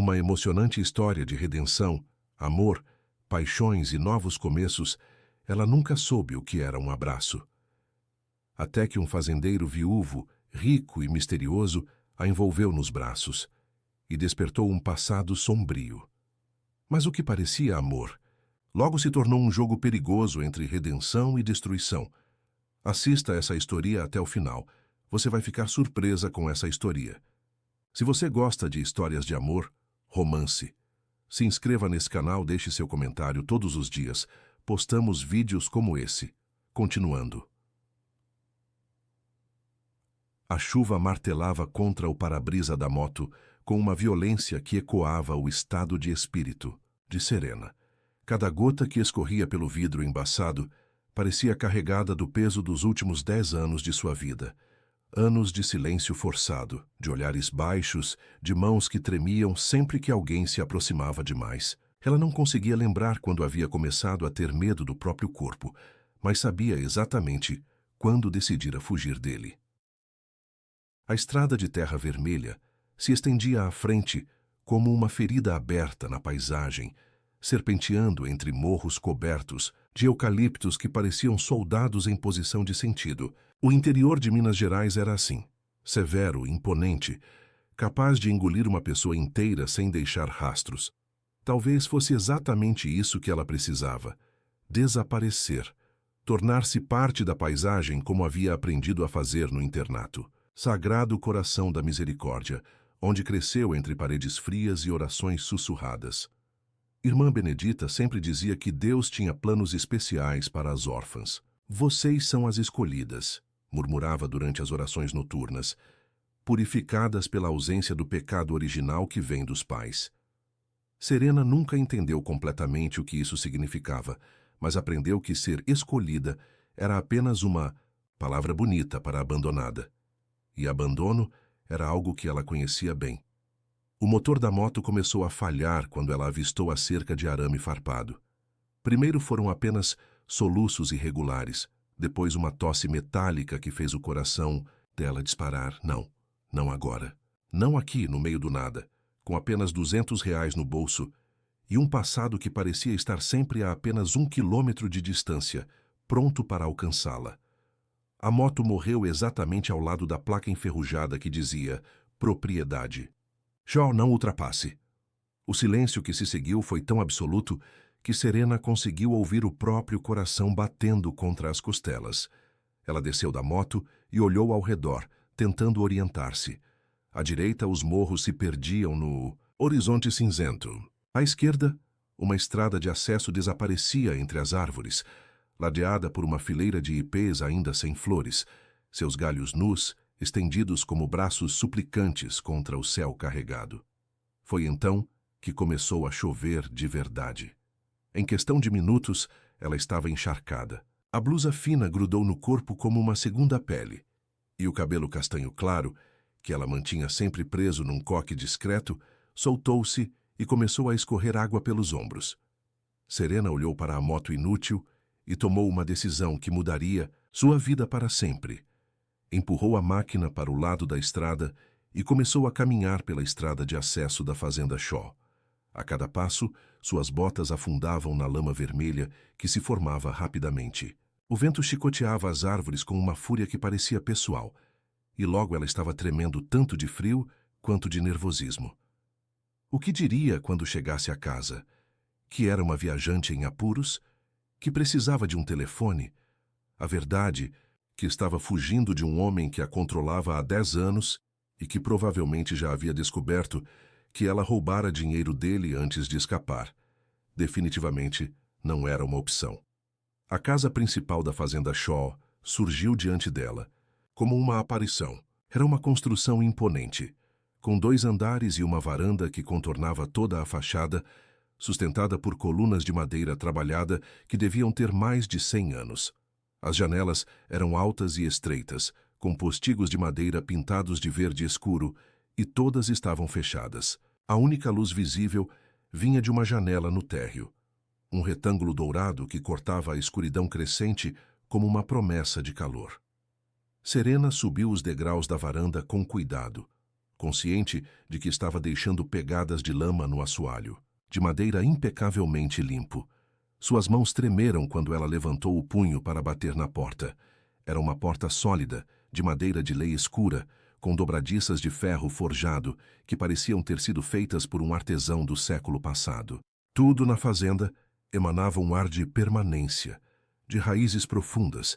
Uma emocionante história de redenção, amor, paixões e novos começos, ela nunca soube o que era um abraço. Até que um fazendeiro viúvo, rico e misterioso, a envolveu nos braços e despertou um passado sombrio. Mas o que parecia amor, logo se tornou um jogo perigoso entre redenção e destruição. Assista essa história até o final. Você vai ficar surpresa com essa história. Se você gosta de histórias de amor, romance, se inscreva nesse canal, deixe seu comentário todos os dias. Postamos vídeos como esse. Continuando. A chuva martelava contra o para-brisa da moto com uma violência que ecoava o estado de espírito de Serena. Cada gota que escorria pelo vidro embaçado parecia carregada do peso dos últimos 10 anos de sua vida. Anos de silêncio forçado, de olhares baixos, de mãos que tremiam sempre que alguém se aproximava demais. Ela não conseguia lembrar quando havia começado a ter medo do próprio corpo, mas sabia exatamente quando decidira fugir dele. A estrada de terra vermelha se estendia à frente como uma ferida aberta na paisagem, serpenteando entre morros cobertos de eucaliptos que pareciam soldados em posição de sentido. O interior de Minas Gerais era assim, severo, imponente, capaz de engolir uma pessoa inteira sem deixar rastros. Talvez fosse exatamente isso que ela precisava: desaparecer, tornar-se parte da paisagem como havia aprendido a fazer no internato. Sagrado Coração da Misericórdia, onde cresceu entre paredes frias e orações sussurradas. Irmã Benedita sempre dizia que Deus tinha planos especiais para as órfãs. Vocês são as escolhidas, murmurava durante as orações noturnas, purificadas pela ausência do pecado original que vem dos pais. Serena nunca entendeu completamente o que isso significava, mas aprendeu que ser escolhida era apenas uma palavra bonita para abandonada. E abandono era algo que ela conhecia bem. O motor da moto começou a falhar quando ela avistou a cerca de arame farpado. Primeiro foram apenas soluços irregulares, depois uma tosse metálica que fez o coração dela disparar. Não, não agora. Não aqui, no meio do nada, com apenas R$ 200 no bolso e um passado que parecia estar sempre a apenas 1 quilômetro de distância, pronto para alcançá-la. A moto morreu exatamente ao lado da placa enferrujada que dizia propriedade. Jó, não ultrapasse. O silêncio que se seguiu foi tão absoluto que Serena conseguiu ouvir o próprio coração batendo contra as costelas. Ela desceu da moto e olhou ao redor, tentando orientar-se. À direita, os morros se perdiam no horizonte cinzento. À esquerda, uma estrada de acesso desaparecia entre as árvores, ladeada por uma fileira de ipês ainda sem flores, seus galhos nus, estendidos como braços suplicantes contra o céu carregado. Foi então que começou a chover de verdade. Em questão de minutos, ela estava encharcada. A blusa fina grudou no corpo como uma segunda pele, e o cabelo castanho claro, que ela mantinha sempre preso num coque discreto, soltou-se e começou a escorrer água pelos ombros. Serena olhou para a moto inútil e tomou uma decisão que mudaria sua vida para sempre. Empurrou a máquina para o lado da estrada e começou a caminhar pela estrada de acesso da fazenda Shaw. A cada passo, suas botas afundavam na lama vermelha que se formava rapidamente. O vento chicoteava as árvores com uma fúria que parecia pessoal, e logo ela estava tremendo tanto de frio quanto de nervosismo. O que diria quando chegasse a casa? Que era uma viajante em apuros? Que precisava de um telefone? A verdade, que estava fugindo de um homem que a controlava há 10 anos e que provavelmente já havia descoberto que ela roubara dinheiro dele antes de escapar. Definitivamente não era uma opção. A casa principal da fazenda Shaw surgiu diante dela, como uma aparição. Era uma construção imponente, com 2 andares e uma varanda que contornava toda a fachada, sustentada por colunas de madeira trabalhada que deviam ter mais de 100 anos. As janelas eram altas e estreitas, com postigos de madeira pintados de verde escuro, e todas estavam fechadas. A única luz visível vinha de uma janela no térreo, um retângulo dourado que cortava a escuridão crescente como uma promessa de calor. Serena subiu os degraus da varanda com cuidado. consciente de que estava deixando pegadas de lama no assoalho, de madeira impecavelmente limpo. Suas mãos tremeram quando ela levantou o punho para bater na porta. Era uma porta sólida, de madeira de lei escura, com dobradiças de ferro forjado que pareciam ter sido feitas por um artesão do século passado. Tudo na fazenda emanava um ar de permanência, de raízes profundas,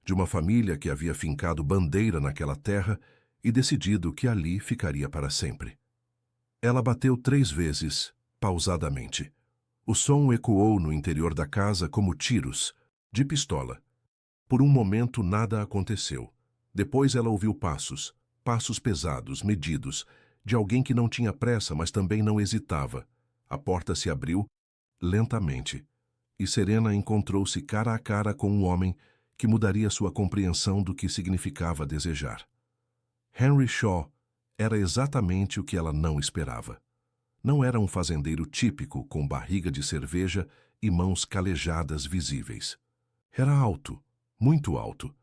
de uma família que havia fincado bandeira naquela terra e decidido que ali ficaria para sempre. Ela bateu 3 vezes, pausadamente. O som ecoou no interior da casa como tiros, de pistola. Por um momento nada aconteceu. Depois ela ouviu passos, passos pesados, medidos, de alguém que não tinha pressa, mas também não hesitava. A porta se abriu, lentamente, e Serena encontrou-se cara a cara com um homem que mudaria sua compreensão do que significava desejar. Henry Shaw era exatamente o que ela não esperava. Não era um fazendeiro típico com barriga de cerveja e mãos calejadas visíveis. Era alto, muito alto,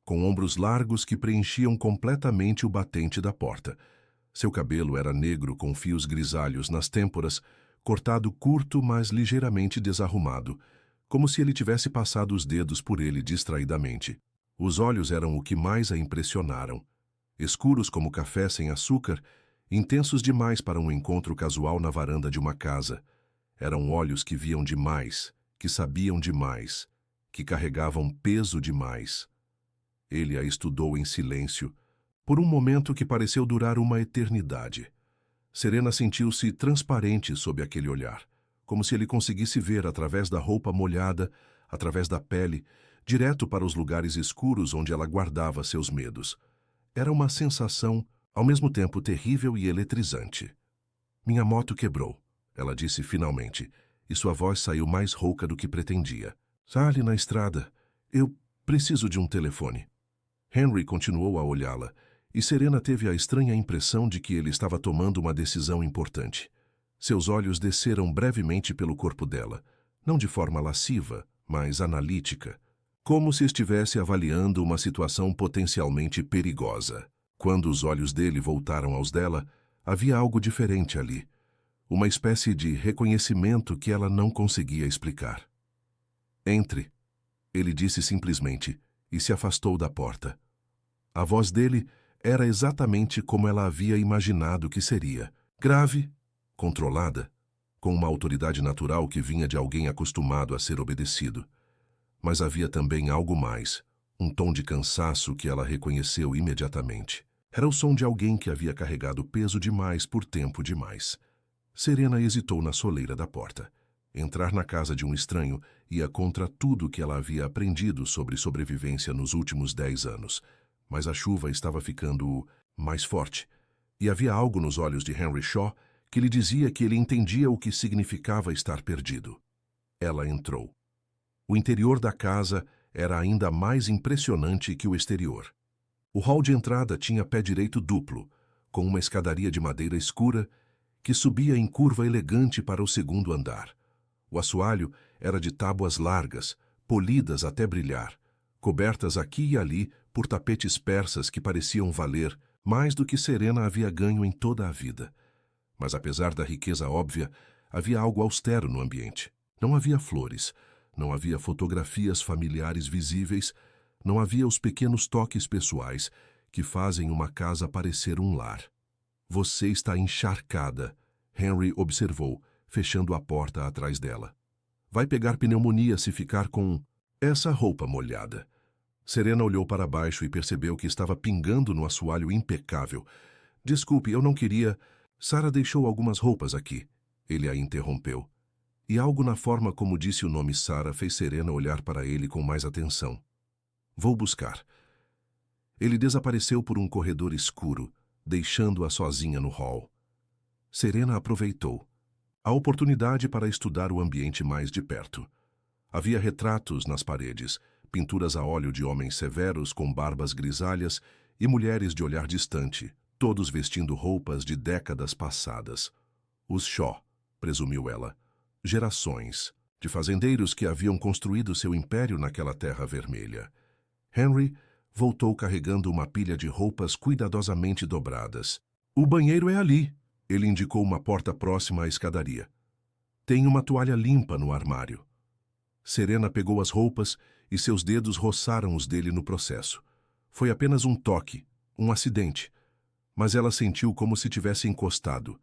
com ombros largos que preenchiam completamente o batente da porta. Seu cabelo era negro com fios grisalhos nas têmporas, cortado curto, mas ligeiramente desarrumado, como se ele tivesse passado os dedos por ele distraidamente. Os olhos eram o que mais a impressionaram. Escuros como café sem açúcar, intensos demais para um encontro casual na varanda de uma casa. Eram olhos que viam demais, que sabiam demais, que carregavam peso demais. Ele a estudou em silêncio, por um momento que pareceu durar uma eternidade. Serena sentiu-se transparente sob aquele olhar, como se ele conseguisse ver através da roupa molhada, através da pele, direto para os lugares escuros onde ela guardava seus medos. Era uma sensação, ao mesmo tempo terrível e eletrizante. Minha moto quebrou, ela disse finalmente, e sua voz saiu mais rouca do que pretendia. Sale na estrada. Eu preciso de um telefone. Henry continuou a olhá-la, e Serena teve a estranha impressão de que ele estava tomando uma decisão importante. Seus olhos desceram brevemente pelo corpo dela, não de forma lasciva, mas analítica, como se estivesse avaliando uma situação potencialmente perigosa. Quando os olhos dele voltaram aos dela, havia algo diferente ali, uma espécie de reconhecimento que ela não conseguia explicar. Entre, ele disse simplesmente, e se afastou da porta. A voz dele era exatamente como ela havia imaginado que seria, grave, controlada, com uma autoridade natural que vinha de alguém acostumado a ser obedecido. Mas havia também algo mais, um tom de cansaço que ela reconheceu imediatamente. Era o som de alguém que havia carregado peso demais por tempo demais. Serena hesitou na soleira da porta. Entrar na casa de um estranho ia contra tudo que ela havia aprendido sobre sobrevivência nos últimos 10 anos. Mas a chuva estava ficando mais forte, e havia algo nos olhos de Henry Shaw que lhe dizia que ele entendia o que significava estar perdido. Ela entrou. O interior da casa era ainda mais impressionante que o exterior. O hall de entrada tinha pé direito duplo, com uma escadaria de madeira escura que subia em curva elegante para o segundo andar. O assoalho era de tábuas largas, polidas até brilhar, cobertas aqui e ali por tapetes persas que pareciam valer mais do que Serena havia ganho em toda a vida. Mas apesar da riqueza óbvia, havia algo austero no ambiente. Não havia flores, não havia fotografias familiares visíveis, não havia os pequenos toques pessoais que fazem uma casa parecer um lar. Você está encharcada, Henry observou, fechando a porta atrás dela. Vai pegar pneumonia se ficar com essa roupa molhada. Serena olhou para baixo e percebeu que estava pingando no assoalho impecável. Desculpe, eu não queria... Sarah deixou algumas roupas aqui. Ele a interrompeu. E algo na forma como disse o nome Sarah fez Serena olhar para ele com mais atenção. Vou buscar. Ele desapareceu por um corredor escuro, deixando-a sozinha no hall. Serena aproveitou a oportunidade para estudar o ambiente mais de perto. Havia retratos nas paredes, pinturas a óleo de homens severos com barbas grisalhas e mulheres de olhar distante, todos vestindo roupas de décadas passadas. Os Shaw, presumiu ela, gerações de fazendeiros que haviam construído seu império naquela terra vermelha. Henry voltou carregando uma pilha de roupas cuidadosamente dobradas. O banheiro é ali. Ele indicou uma porta próxima à escadaria. Tem uma toalha limpa no armário. Serena pegou as roupas e seus dedos roçaram os dele no processo. Foi apenas um toque, um acidente, mas ela sentiu como se tivesse encostado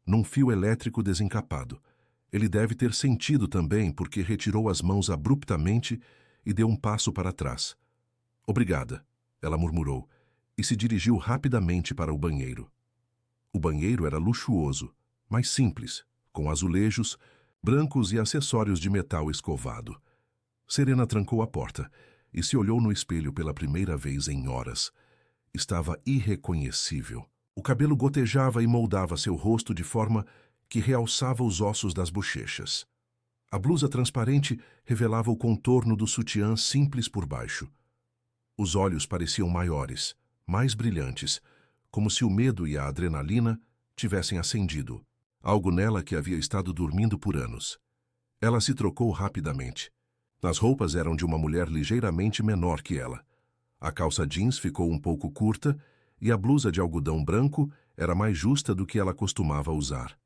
num fio elétrico desencapado. Ele deve ter sentido também porque retirou as mãos abruptamente e deu um passo para trás. Obrigada, ela murmurou, e se dirigiu rapidamente para o banheiro. O banheiro era luxuoso, mas simples, com azulejos, brancos e acessórios de metal escovado. Serena trancou a porta e se olhou no espelho pela primeira vez em horas. Estava irreconhecível. O cabelo gotejava e moldava seu rosto de forma que realçava os ossos das bochechas. A blusa transparente revelava o contorno do sutiã simples por baixo. Os olhos pareciam maiores, mais brilhantes, como se o medo e a adrenalina tivessem acendido, algo nela que havia estado dormindo por anos. Ela se trocou rapidamente. As roupas eram de uma mulher ligeiramente menor que ela. A calça jeans ficou um pouco curta e a blusa de algodão branco era mais justa do que ela costumava usar.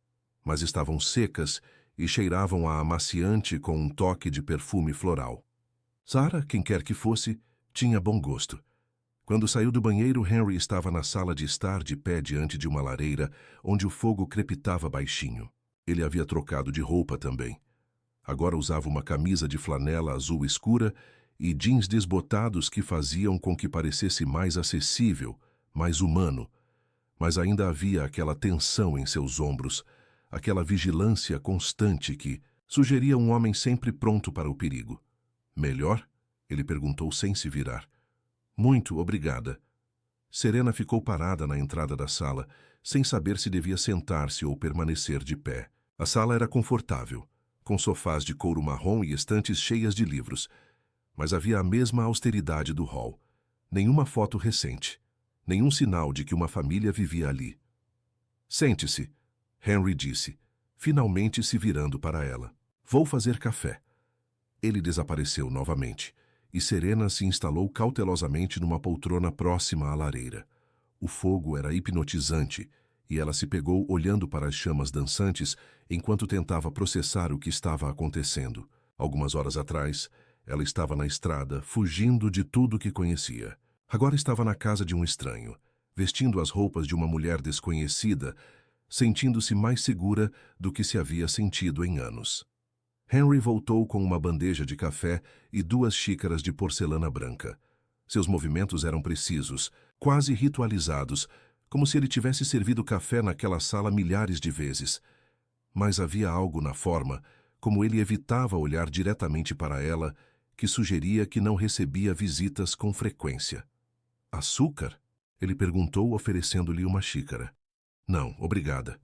Mas estavam secas e cheiravam a amaciante com um toque de perfume floral. Sarah, quem quer que fosse, tinha bom gosto. Quando saiu do banheiro, Henry estava na sala de estar de pé diante de uma lareira, onde o fogo crepitava baixinho. Ele havia trocado de roupa também. Agora usava uma camisa de flanela azul escura e jeans desbotados que faziam com que parecesse mais acessível, mais humano. Mas ainda havia aquela tensão em seus ombros, aquela vigilância constante que sugeria um homem sempre pronto para o perigo. Melhor? Ele perguntou sem se virar. Muito obrigada. Serena ficou parada na entrada da sala, sem saber se devia sentar-se ou permanecer de pé. A sala era confortável, com sofás de couro marrom e estantes cheias de livros, mas havia a mesma austeridade do hall. Nenhuma foto recente, nenhum sinal de que uma família vivia ali. Sente-se, Henry disse, finalmente se virando para ela. Vou fazer café. Ele desapareceu novamente, e Serena se instalou cautelosamente numa poltrona próxima à lareira. O fogo era hipnotizante, e ela se pegou olhando para as chamas dançantes enquanto tentava processar o que estava acontecendo. Algumas horas atrás, ela estava na estrada, fugindo de tudo que conhecia. Agora estava na casa de um estranho, vestindo as roupas de uma mulher desconhecida, sentindo-se mais segura do que se havia sentido em anos. Henry voltou com uma bandeja de café e 2 xícaras de porcelana branca. Seus movimentos eram precisos, quase ritualizados, como se ele tivesse servido café naquela sala milhares de vezes. Mas havia algo na forma, como ele evitava olhar diretamente para ela, que sugeria que não recebia visitas com frequência. Açúcar? Ele perguntou, oferecendo-lhe uma xícara. Não, obrigada.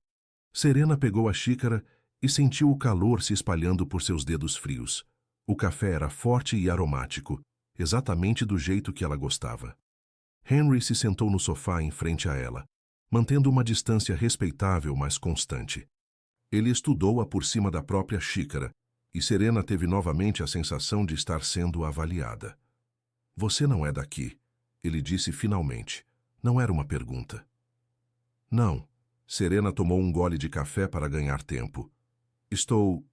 Serena pegou a xícara e sentiu o calor se espalhando por seus dedos frios. O café era forte e aromático, exatamente do jeito que ela gostava. Henry se sentou no sofá em frente a ela, mantendo uma distância respeitável, mas constante. Ele estudou-a por cima da própria xícara, e Serena teve novamente a sensação de estar sendo avaliada. Você não é daqui, ele disse finalmente. Não era uma pergunta. Não. Serena tomou um gole de café para ganhar tempo. Estou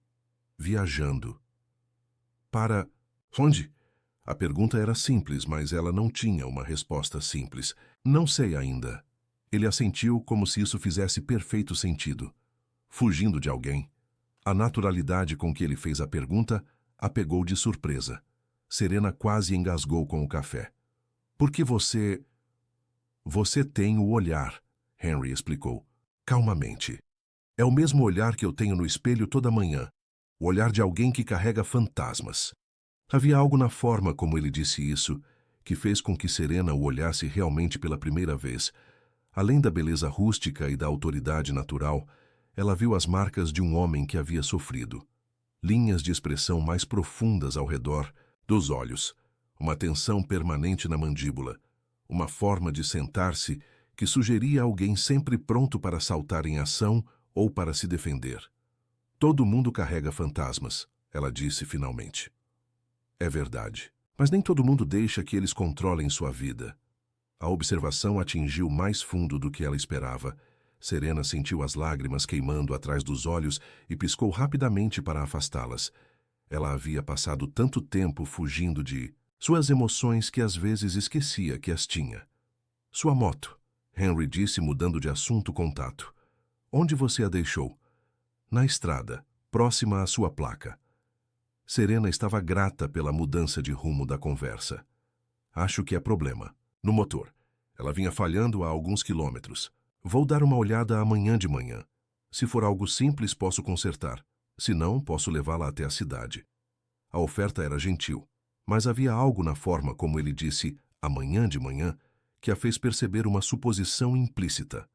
viajando. Para onde? A pergunta era simples, mas ela não tinha uma resposta simples. Não sei ainda. Ele assentiu como se isso fizesse perfeito sentido. Fugindo de alguém. A naturalidade com que ele fez a pergunta a pegou de surpresa. Serena quase engasgou com o café. Porque você... Você tem o olhar, Henry explicou, calmamente. É o mesmo olhar que eu tenho no espelho toda manhã, o olhar de alguém que carrega fantasmas. Havia algo na forma como ele disse isso, que fez com que Serena o olhasse realmente pela primeira vez. Além da beleza rústica e da autoridade natural, ela viu as marcas de um homem que havia sofrido. Linhas de expressão mais profundas ao redor dos olhos, uma tensão permanente na mandíbula, uma forma de sentar-se que sugeria alguém sempre pronto para saltar em ação ou para se defender. Todo mundo carrega fantasmas, ela disse finalmente. É verdade, mas nem todo mundo deixa que eles controlem sua vida. A observação atingiu mais fundo do que ela esperava, Serena sentiu as lágrimas queimando atrás dos olhos e piscou rapidamente para afastá-las. Ela havia passado tanto tempo fugindo de suas emoções que às vezes esquecia que as tinha. Sua moto, Henry disse, mudando de assunto com tato. Onde você a deixou? Na estrada, próxima à sua placa. Serena estava grata pela mudança de rumo da conversa. Acho que é problema. No motor. Ela vinha falhando há alguns quilômetros. Vou dar uma olhada amanhã de manhã. Se for algo simples, posso consertar. Se não, posso levá-la até a cidade. A oferta era gentil, mas havia algo na forma como ele disse amanhã de manhã que a fez perceber uma suposição implícita.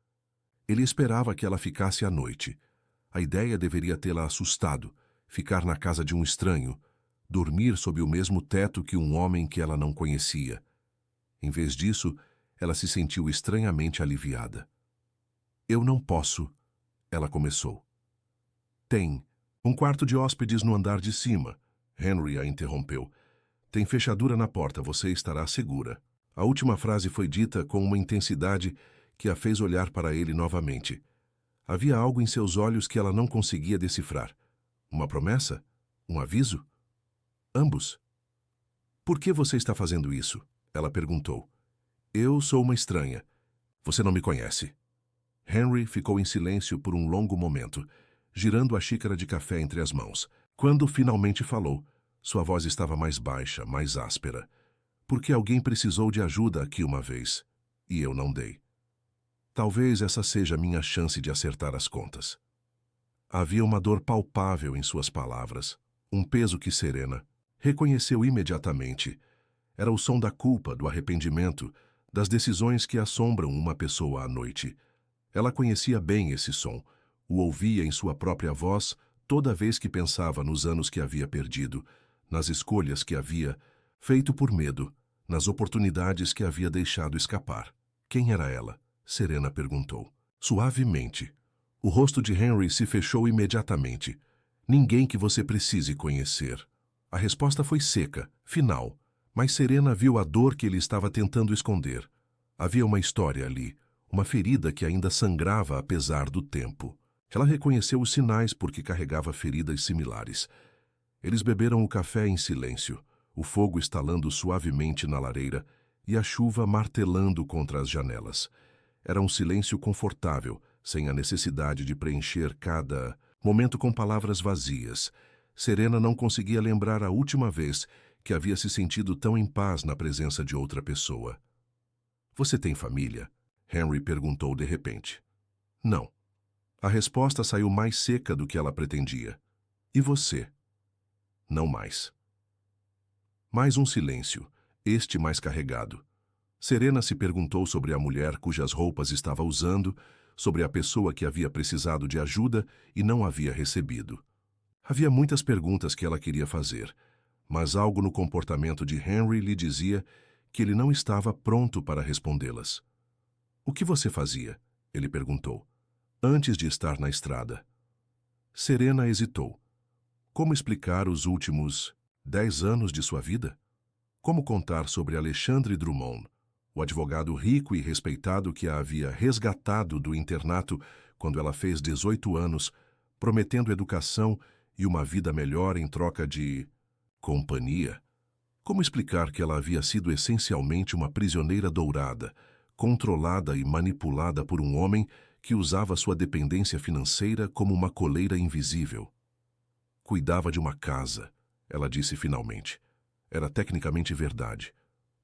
Ele esperava que ela ficasse à noite. A ideia deveria tê-la assustado, ficar na casa de um estranho, dormir sob o mesmo teto que um homem que ela não conhecia. Em vez disso, ela se sentiu estranhamente aliviada. Eu não posso, ela começou. Tem um quarto de hóspedes no andar de cima, Henry a interrompeu. Tem fechadura na porta, você estará segura. A última frase foi dita com uma intensidade que a fez olhar para ele novamente. Havia algo em seus olhos que ela não conseguia decifrar. Uma promessa? Um aviso? Ambos. Por que você está fazendo isso? Ela perguntou. Eu sou uma estranha. Você não me conhece. Henry ficou em silêncio por um longo momento, girando a xícara de café entre as mãos. Quando finalmente falou, sua voz estava mais baixa, mais áspera. Porque alguém precisou de ajuda aqui uma vez, e eu não dei. Talvez essa seja minha chance de acertar as contas. Havia uma dor palpável em suas palavras, um peso que Serena reconheceu imediatamente. Era o som da culpa, do arrependimento, das decisões que assombram uma pessoa à noite. Ela conhecia bem esse som, o ouvia em sua própria voz toda vez que pensava nos anos que havia perdido, nas escolhas que havia feito por medo, nas oportunidades que havia deixado escapar. Quem era ela? Serena perguntou. Suavemente. O rosto de Henry se fechou imediatamente. Ninguém que você precise conhecer. A resposta foi seca, final, mas Serena viu a dor que ele estava tentando esconder. Havia uma história ali, uma ferida que ainda sangrava apesar do tempo. Ela reconheceu os sinais porque carregava feridas similares. Eles beberam o café em silêncio, o fogo estalando suavemente na lareira e a chuva martelando contra as janelas. Era um silêncio confortável, sem a necessidade de preencher cada momento com palavras vazias. Serena não conseguia lembrar a última vez que havia se sentido tão em paz na presença de outra pessoa. Você tem família? Henry perguntou de repente. Não. A resposta saiu mais seca do que ela pretendia. E você? Não mais. Mais um silêncio, este mais carregado. Serena se perguntou sobre a mulher cujas roupas estava usando, sobre a pessoa que havia precisado de ajuda e não havia recebido. Havia muitas perguntas que ela queria fazer, mas algo no comportamento de Henry lhe dizia que ele não estava pronto para respondê-las. O que você fazia? Ele perguntou, antes de estar na estrada. Serena hesitou. Como explicar os últimos 10 anos de sua vida? Como contar sobre Alexandre Drummond, o advogado rico e respeitado que a havia resgatado do internato quando ela fez 18 anos, prometendo educação e uma vida melhor em troca de companhia? Como explicar que ela havia sido essencialmente uma prisioneira dourada, controlada e manipulada por um homem que usava sua dependência financeira como uma coleira invisível? Cuidava de uma casa, ela disse finalmente. Era tecnicamente verdade.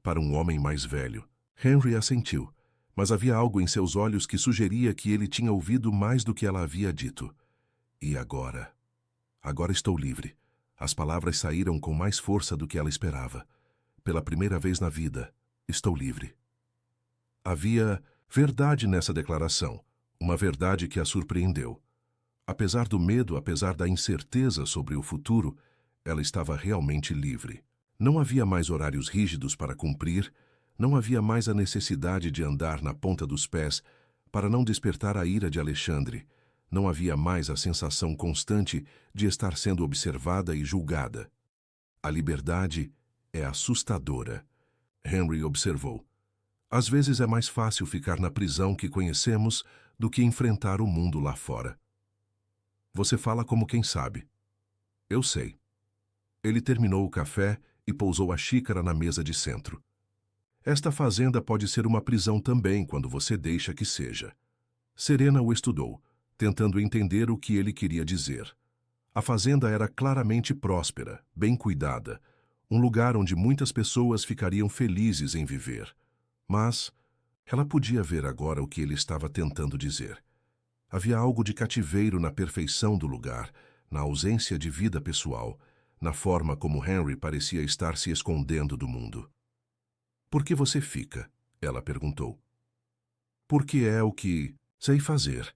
Para um homem mais velho. Henry assentiu, mas havia algo em seus olhos que sugeria que ele tinha ouvido mais do que ela havia dito. E agora? Agora estou livre. As palavras saíram com mais força do que ela esperava. Pela primeira vez na vida, estou livre. Havia verdade nessa declaração, uma verdade que a surpreendeu. Apesar do medo, apesar da incerteza sobre o futuro, ela estava realmente livre. Não havia mais horários rígidos para cumprir, não havia mais a necessidade de andar na ponta dos pés para não despertar a ira de Alexandre. Não havia mais a sensação constante de estar sendo observada e julgada. A liberdade é assustadora, Henry observou. Às vezes é mais fácil ficar na prisão que conhecemos do que enfrentar o mundo lá fora. Você fala como quem sabe. Eu sei. Ele terminou o café e pousou a xícara na mesa de centro. Esta fazenda pode ser uma prisão também quando você deixa que seja. Serena o estudou, tentando entender o que ele queria dizer. A fazenda era claramente próspera, bem cuidada, um lugar onde muitas pessoas ficariam felizes em viver. Mas ela podia ver agora o que ele estava tentando dizer. Havia algo de cativeiro na perfeição do lugar, na ausência de vida pessoal, na forma como Henry parecia estar se escondendo do mundo. "Por que você fica?" ela perguntou. "Porque é o que sei fazer.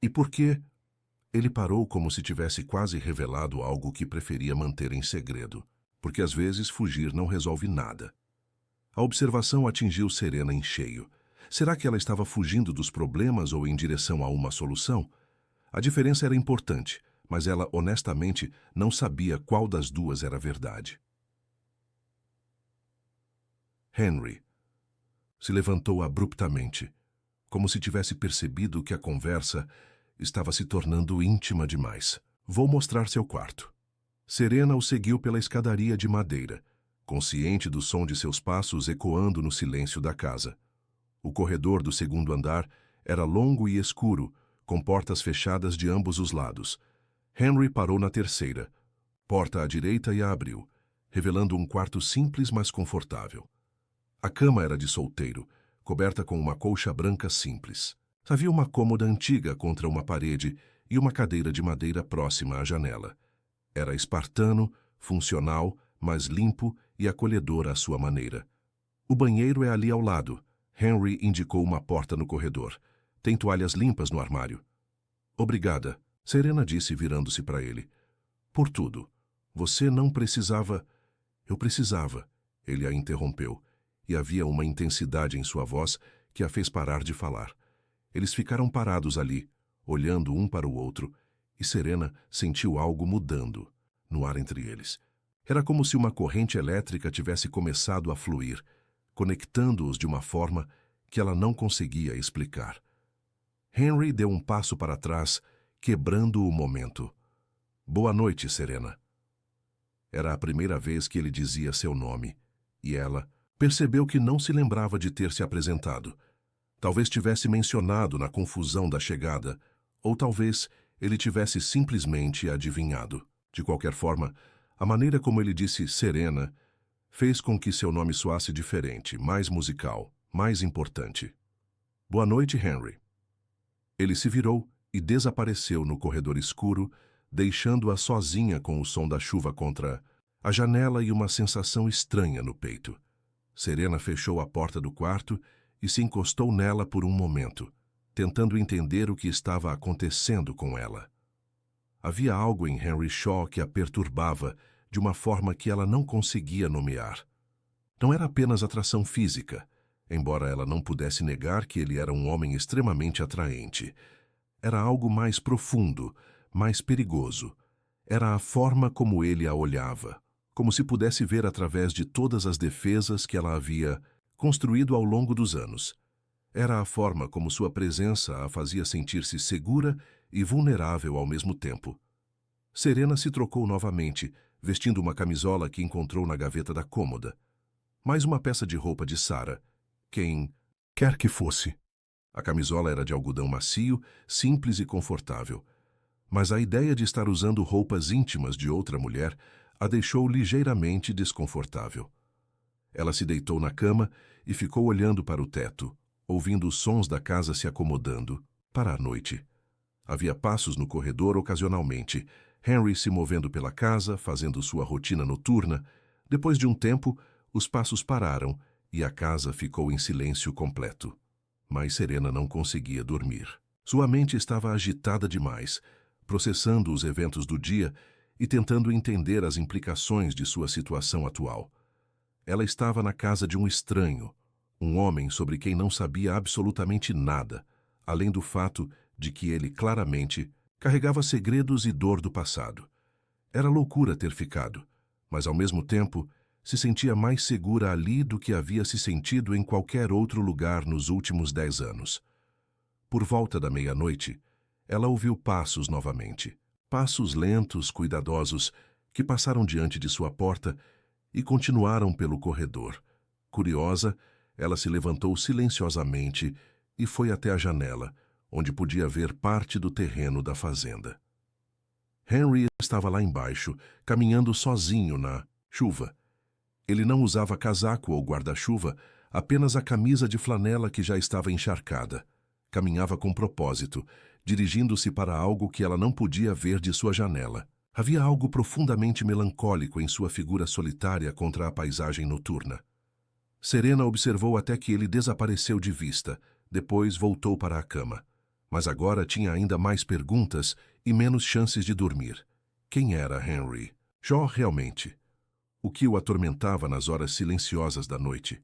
E por que?" Ele parou como se tivesse quase revelado algo que preferia manter em segredo, porque às vezes fugir não resolve nada. A observação atingiu Serena em cheio. Será que ela estava fugindo dos problemas ou em direção a uma solução? A diferença era importante, mas ela honestamente não sabia qual das duas era verdade. Henry se levantou abruptamente, como se tivesse percebido que a conversa estava se tornando íntima demais. "Vou mostrar seu quarto." Serena o seguiu pela escadaria de madeira, consciente do som de seus passos ecoando no silêncio da casa. O corredor do segundo andar era longo e escuro, com portas fechadas de ambos os lados. Henry parou na terceira, porta à direita, e a abriu, revelando um quarto simples, mas confortável. A cama era de solteiro, coberta com uma colcha branca simples. Havia uma cômoda antiga contra uma parede e uma cadeira de madeira próxima à janela. Era espartano, funcional, mas limpo e acolhedor à sua maneira. "O banheiro é ali ao lado." Henry indicou uma porta no corredor. "Tem toalhas limpas no armário." "Obrigada," Serena disse virando-se para ele. "Por tudo. Você não precisava..." "Eu precisava," ele a interrompeu, e havia uma intensidade em sua voz que a fez parar de falar. Eles ficaram parados ali, olhando um para o outro, e Serena sentiu algo mudando no ar entre eles. Era como se uma corrente elétrica tivesse começado a fluir, conectando-os de uma forma que ela não conseguia explicar. Henry deu um passo para trás, quebrando o momento. "Boa noite, Serena." Era a primeira vez que ele dizia seu nome, e ela percebeu que não se lembrava de ter se apresentado. Talvez tivesse mencionado na confusão da chegada, ou talvez ele tivesse simplesmente adivinhado. De qualquer forma, a maneira como ele disse Serena fez com que seu nome soasse diferente, mais musical, mais importante. "Boa noite, Henry." Ele se virou e desapareceu no corredor escuro, deixando-a sozinha com o som da chuva contra a janela e uma sensação estranha no peito. Serena fechou a porta do quarto e se encostou nela por um momento, tentando entender o que estava acontecendo com ela. Havia algo em Henry Shaw que a perturbava de uma forma que ela não conseguia nomear. Não era apenas atração física, embora ela não pudesse negar que ele era um homem extremamente atraente. Era algo mais profundo, mais perigoso. Era a forma como ele a olhava, como se pudesse ver através de todas as defesas que ela havia construído ao longo dos anos. Era a forma como sua presença a fazia sentir-se segura e vulnerável ao mesmo tempo. Serena se trocou novamente, vestindo uma camisola que encontrou na gaveta da cômoda. Mais uma peça de roupa de Sarah, quem quer que fosse. A camisola era de algodão macio, simples e confortável. Mas a ideia de estar usando roupas íntimas de outra mulher a deixou ligeiramente desconfortável. Ela se deitou na cama e ficou olhando para o teto, ouvindo os sons da casa se acomodando para a noite. Havia passos no corredor ocasionalmente, Henry se movendo pela casa, fazendo sua rotina noturna. Depois de um tempo, os passos pararam e a casa ficou em silêncio completo. Mas Serena não conseguia dormir. Sua mente estava agitada demais, processando os eventos do dia e tentando entender as implicações de sua situação atual. Ela estava na casa de um estranho, um homem sobre quem não sabia absolutamente nada, além do fato de que ele claramente carregava segredos e dor do passado. Era loucura ter ficado, mas ao mesmo tempo se sentia mais segura ali do que havia se sentido em qualquer outro lugar nos últimos 10 anos. Por volta da meia-noite, ela ouviu passos novamente. Passos lentos, cuidadosos, que passaram diante de sua porta e continuaram pelo corredor. Curiosa, ela se levantou silenciosamente e foi até a janela, onde podia ver parte do terreno da fazenda. Henry estava lá embaixo, caminhando sozinho na chuva. Ele não usava casaco ou guarda-chuva, apenas a camisa de flanela que já estava encharcada. Caminhava com propósito, dirigindo-se para algo que ela não podia ver de sua janela. Havia algo profundamente melancólico em sua figura solitária contra a paisagem noturna. Serena observou até que ele desapareceu de vista, depois voltou para a cama. Mas agora tinha ainda mais perguntas e menos chances de dormir. Quem era Henry? Shaw realmente? O que o atormentava nas horas silenciosas da noite?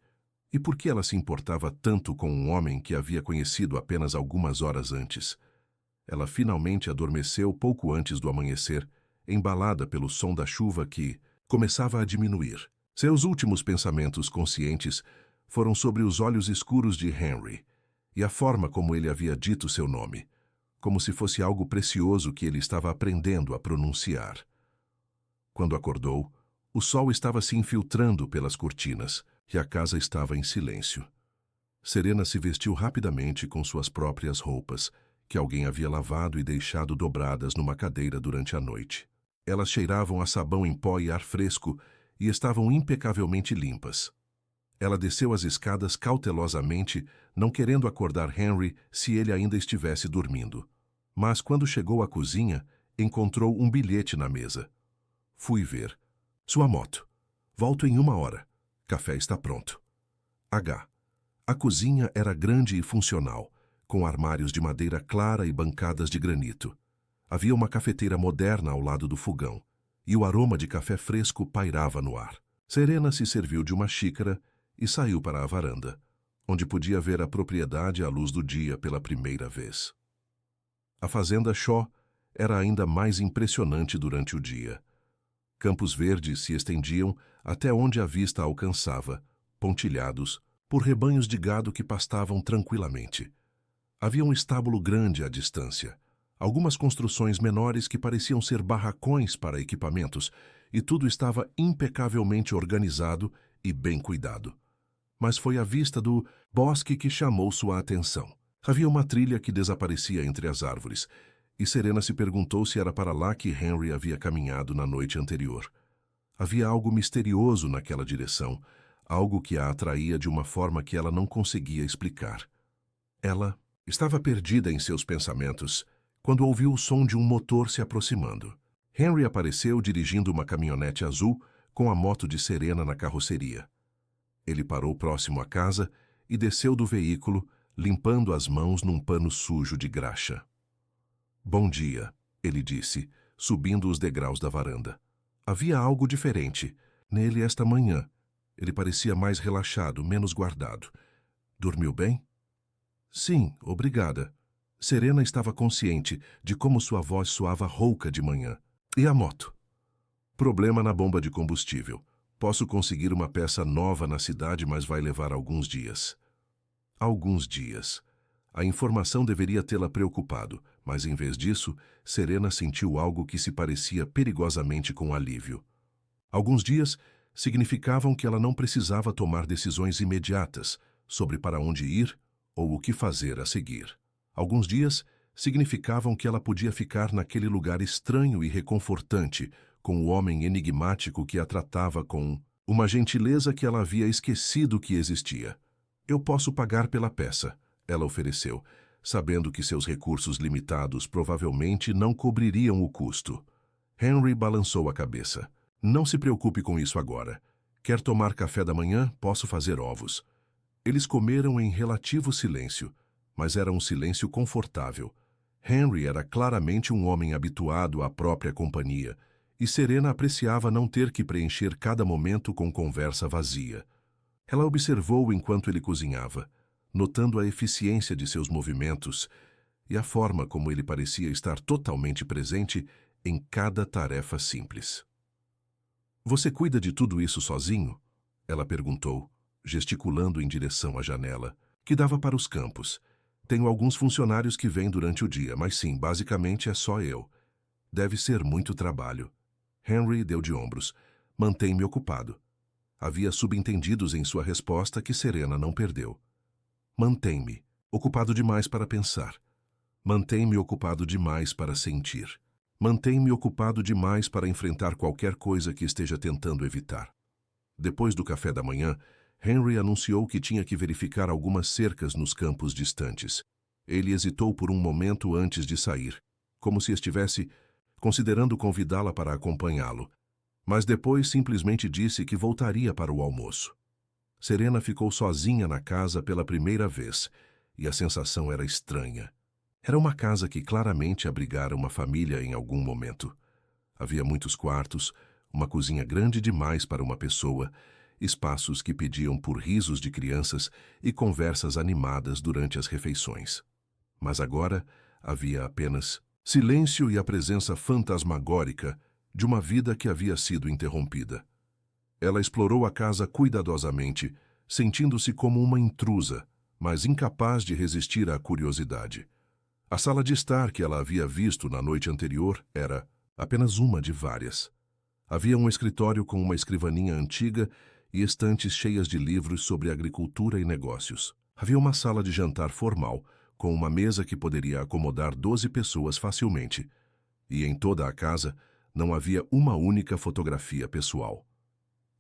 E por que ela se importava tanto com um homem que havia conhecido apenas algumas horas antes? Ela finalmente adormeceu pouco antes do amanhecer, embalada pelo som da chuva que começava a diminuir. Seus últimos pensamentos conscientes foram sobre os olhos escuros de Henry e a forma como ele havia dito seu nome, como se fosse algo precioso que ele estava aprendendo a pronunciar. Quando acordou, o sol estava se infiltrando pelas cortinas e a casa estava em silêncio. Serena se vestiu rapidamente com suas próprias roupas, que alguém havia lavado e deixado dobradas numa cadeira durante a noite. Elas cheiravam a sabão em pó e ar fresco e estavam impecavelmente limpas. Ela desceu as escadas cautelosamente, não querendo acordar Henry se ele ainda estivesse dormindo. Mas quando chegou à cozinha, encontrou um bilhete na mesa. Fui ver. Sua moto. Volto em 1 hora. Café está pronto. H. A cozinha era grande e funcional, com armários de madeira clara e bancadas de granito. Havia uma cafeteira moderna ao lado do fogão, e o aroma de café fresco pairava no ar. Serena se serviu de uma xícara e saiu para a varanda, onde podia ver a propriedade à luz do dia pela primeira vez. A fazenda Shaw era ainda mais impressionante durante o dia. Campos verdes se estendiam até onde a vista alcançava, pontilhados por rebanhos de gado que pastavam tranquilamente. Havia um estábulo grande à distância, algumas construções menores que pareciam ser barracões para equipamentos, e tudo estava impecavelmente organizado e bem cuidado. Mas foi a vista do bosque que chamou sua atenção. Havia uma trilha que desaparecia entre as árvores, e Serena se perguntou se era para lá que Henry havia caminhado na noite anterior. Havia algo misterioso naquela direção, algo que a atraía de uma forma que ela não conseguia explicar. Ela estava perdida em seus pensamentos quando ouviu o som de um motor se aproximando. Henry apareceu dirigindo uma caminhonete azul com a moto de Serena na carroceria. Ele parou próximo à casa e desceu do veículo, limpando as mãos num pano sujo de graxa. Bom dia, ele disse, subindo os degraus da varanda. Havia algo diferente nele esta manhã. Ele parecia mais relaxado, menos guardado. Dormiu bem? Sim, obrigada. Serena estava consciente de como sua voz soava rouca de manhã. E a moto? Problema na bomba de combustível. Posso conseguir uma peça nova na cidade, mas vai levar alguns dias. Alguns dias. A informação deveria tê-la preocupado, mas em vez disso, Serena sentiu algo que se parecia perigosamente com alívio. Alguns dias significavam que ela não precisava tomar decisões imediatas sobre para onde ir ou o que fazer a seguir. Alguns dias significavam que ela podia ficar naquele lugar estranho e reconfortante com o homem enigmático que a tratava com uma gentileza que ela havia esquecido que existia. Eu posso pagar pela peça, ela ofereceu, sabendo que seus recursos limitados provavelmente não cobririam o custo. Henry balançou a cabeça. Não se preocupe com isso agora. Quer tomar café da manhã? Posso fazer ovos. Eles comeram em relativo silêncio, mas era um silêncio confortável. Henry era claramente um homem habituado à própria companhia, e Serena apreciava não ter que preencher cada momento com conversa vazia. Ela observou enquanto ele cozinhava, notando a eficiência de seus movimentos e a forma como ele parecia estar totalmente presente em cada tarefa simples. Você cuida de tudo isso sozinho? Ela perguntou, gesticulando em direção à janela, que dava para os campos. Tenho alguns funcionários que vêm durante o dia, mas sim, basicamente é só eu. Deve ser muito trabalho. Henry deu de ombros. Mantém-me ocupado. Havia subentendidos em sua resposta que Serena não perdeu. Mantém-me ocupado demais para pensar. Mantém-me ocupado demais para sentir. Mantém-me ocupado demais para enfrentar qualquer coisa que esteja tentando evitar. Depois do café da manhã, Henry anunciou que tinha que verificar algumas cercas nos campos distantes. Ele hesitou por um momento antes de sair, como se estivesse considerando convidá-la para acompanhá-lo, mas depois simplesmente disse que voltaria para o almoço. Serena ficou sozinha na casa pela primeira vez, e a sensação era estranha. Era uma casa que claramente abrigara uma família em algum momento. Havia muitos quartos, uma cozinha grande demais para uma pessoa, espaços que pediam por risos de crianças e conversas animadas durante as refeições. Mas agora havia apenas silêncio e a presença fantasmagórica de uma vida que havia sido interrompida. Ela explorou a casa cuidadosamente, sentindo-se como uma intrusa, mas incapaz de resistir à curiosidade. A sala de estar que ela havia visto na noite anterior era apenas uma de várias. Havia um escritório com uma escrivaninha antiga e estantes cheias de livros sobre agricultura e negócios. Havia uma sala de jantar formal, com uma mesa que poderia acomodar 12 pessoas facilmente. E em toda a casa não havia uma única fotografia pessoal.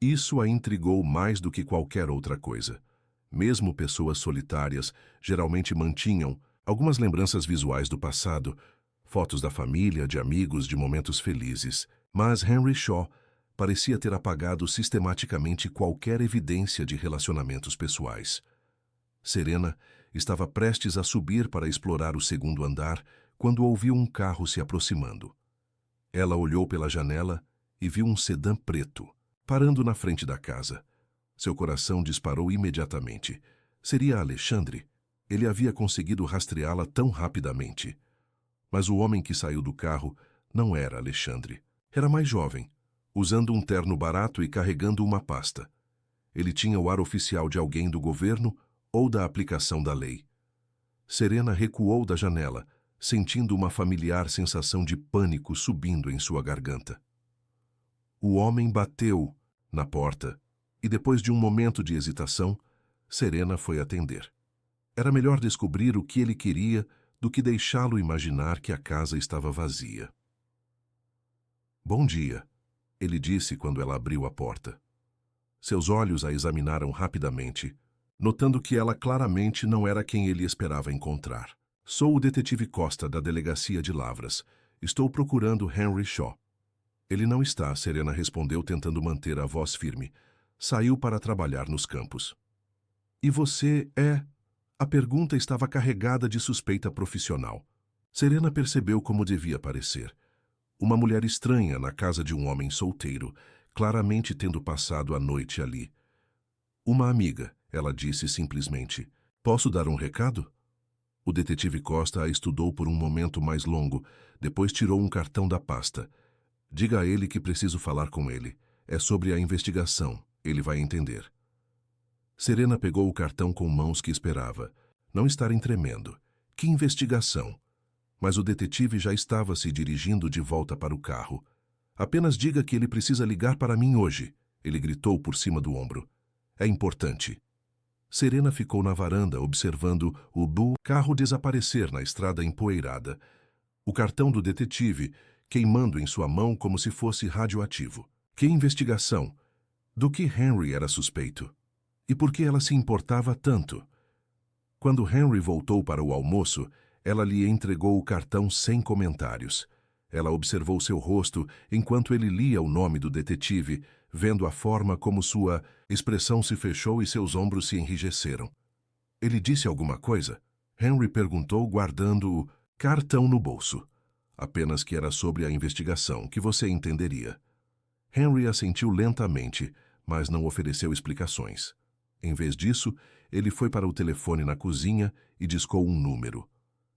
Isso a intrigou mais do que qualquer outra coisa. Mesmo pessoas solitárias geralmente mantinham algumas lembranças visuais do passado, fotos da família, de amigos, de momentos felizes. Mas Henry Shaw parecia ter apagado sistematicamente qualquer evidência de relacionamentos pessoais. Serena estava prestes a subir para explorar o segundo andar quando ouviu um carro se aproximando. Ela olhou pela janela e viu um sedã preto, parando na frente da casa. Seu coração disparou imediatamente. Seria Alexandre? Ele havia conseguido rastreá-la tão rapidamente. Mas o homem que saiu do carro não era Alexandre. Era mais jovem, usando um terno barato e carregando uma pasta. Ele tinha o ar oficial de alguém do governo ou da aplicação da lei. Serena recuou da janela, sentindo uma familiar sensação de pânico subindo em sua garganta. O homem bateu na porta e, depois de um momento de hesitação, Serena foi atender. Era melhor descobrir o que ele queria do que deixá-lo imaginar que a casa estava vazia. "Bom dia", ele disse quando ela abriu a porta. Seus olhos a examinaram rapidamente, notando que ela claramente não era quem ele esperava encontrar. "Sou o detetive Costa, da delegacia de Lavras. Estou procurando Henry Shaw." "Ele não está", Serena respondeu, tentando manter a voz firme. "Saiu para trabalhar nos campos." "E você é?" A pergunta estava carregada de suspeita profissional. Serena percebeu como devia parecer. Uma mulher estranha na casa de um homem solteiro, claramente tendo passado a noite ali. "Uma amiga", ela disse simplesmente. "Posso dar um recado?" O detetive Costa a estudou por um momento mais longo, depois tirou um cartão da pasta. "Diga a ele que preciso falar com ele. É sobre a investigação. Ele vai entender." Serena pegou o cartão com mãos que esperava. Não estarem tremendo. Que investigação? Mas o detetive já estava se dirigindo de volta para o carro. "Apenas diga que ele precisa ligar para mim hoje", ele gritou por cima do ombro. "É importante." Serena ficou na varanda observando o carro desaparecer na estrada empoeirada. O cartão do detetive queimando em sua mão como se fosse radioativo. Que investigação? Do que Henry era suspeito? E por que ela se importava tanto? Quando Henry voltou para o almoço, ela lhe entregou o cartão sem comentários. Ela observou seu rosto enquanto ele lia o nome do detetive, vendo a forma como sua expressão se fechou e seus ombros se enrijeceram. "Ele disse alguma coisa?" Henry perguntou, guardando o cartão no bolso. "Apenas que era sobre a investigação, que você entenderia." Henry assentiu lentamente, mas não ofereceu explicações. Em vez disso, ele foi para o telefone na cozinha e discou um número.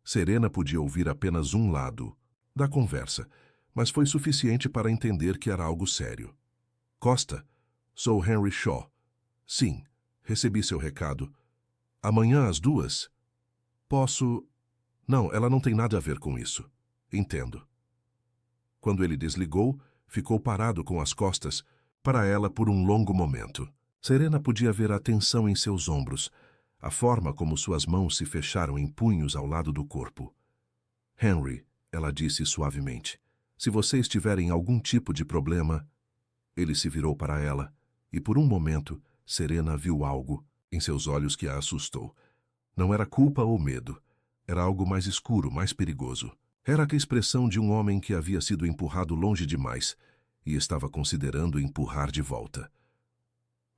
Serena podia ouvir apenas um lado da conversa, mas foi suficiente para entender que era algo sério. "Costa, sou Henry Shaw." "Sim, recebi seu recado. Amanhã às 2:00? Posso... Não, ela não tem nada a ver com isso. Entendo. Quando ele desligou, ficou parado com as costas para ela por um longo momento. Serena podia ver a tensão em seus ombros, a forma como suas mãos se fecharam em punhos ao lado do corpo. Henry, ela disse suavemente, se você estiver em algum tipo de problema... Ele se virou para ela, e por um momento, Serena viu algo em seus olhos que a assustou. Não era culpa ou medo. Era algo mais escuro, mais perigoso. Era a expressão de um homem que havia sido empurrado longe demais e estava considerando empurrar de volta.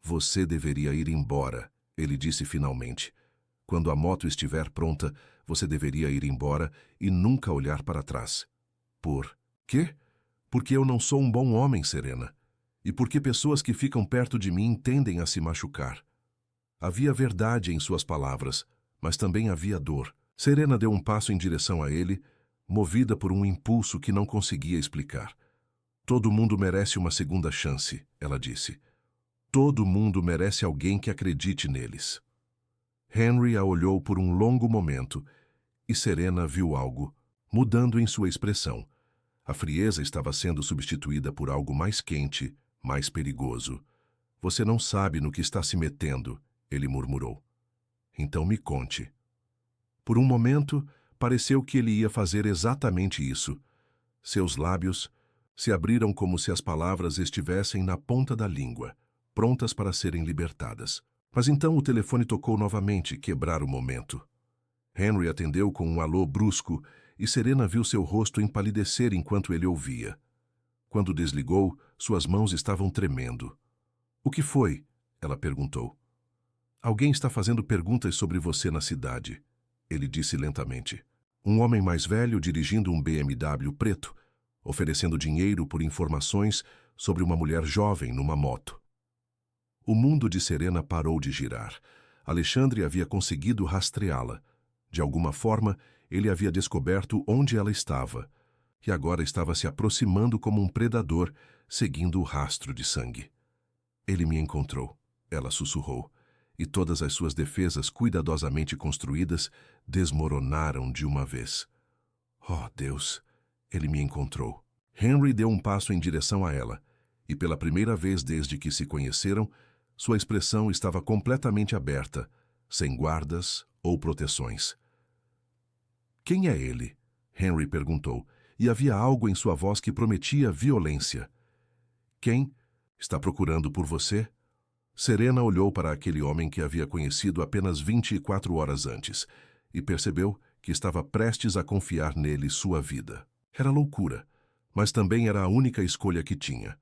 Você deveria ir embora, ele disse finalmente. Quando a moto estiver pronta, você deveria ir embora e nunca olhar para trás. Por quê? Porque eu não sou um bom homem, Serena. E porque pessoas que ficam perto de mim tendem a se machucar. Havia verdade em suas palavras, mas também havia dor. Serena deu um passo em direção a ele, movida por um impulso que não conseguia explicar. Todo mundo merece uma segunda chance, ela disse. Todo mundo merece alguém que acredite neles. Henry a olhou por um longo momento e Serena viu algo, mudando em sua expressão. A frieza estava sendo substituída por algo mais quente, mais perigoso. Você não sabe no que está se metendo, ele murmurou. Então me conte. Por um momento, pareceu que ele ia fazer exatamente isso. Seus lábios se abriram como se as palavras estivessem na ponta da língua, prontas para serem libertadas. Mas então o telefone tocou novamente, quebrar o momento. Henry atendeu com um alô brusco e Serena viu seu rosto empalidecer enquanto ele ouvia. Quando desligou, suas mãos estavam tremendo. O que foi? Ela perguntou. Alguém está fazendo perguntas sobre você na cidade, ele disse lentamente. Um homem mais velho dirigindo um BMW preto, oferecendo dinheiro por informações sobre uma mulher jovem numa moto. O mundo de Serena parou de girar. Alexandre havia conseguido rastreá-la. De alguma forma, ele havia descoberto onde ela estava, e agora estava se aproximando como um predador, seguindo o rastro de sangue. Ele me encontrou, ela sussurrou, e todas as suas defesas cuidadosamente construídas desmoronaram de uma vez. Oh, Deus! Ele me encontrou. Henry deu um passo em direção a ela, e pela primeira vez desde que se conheceram, sua expressão estava completamente aberta, sem guardas ou proteções. Quem é ele? Henry perguntou, e havia algo em sua voz que prometia violência. Quem está procurando por você? Serena olhou para aquele homem que havia conhecido apenas 24 horas antes e percebeu que estava prestes a confiar nele sua vida. Era loucura, mas também era a única escolha que tinha.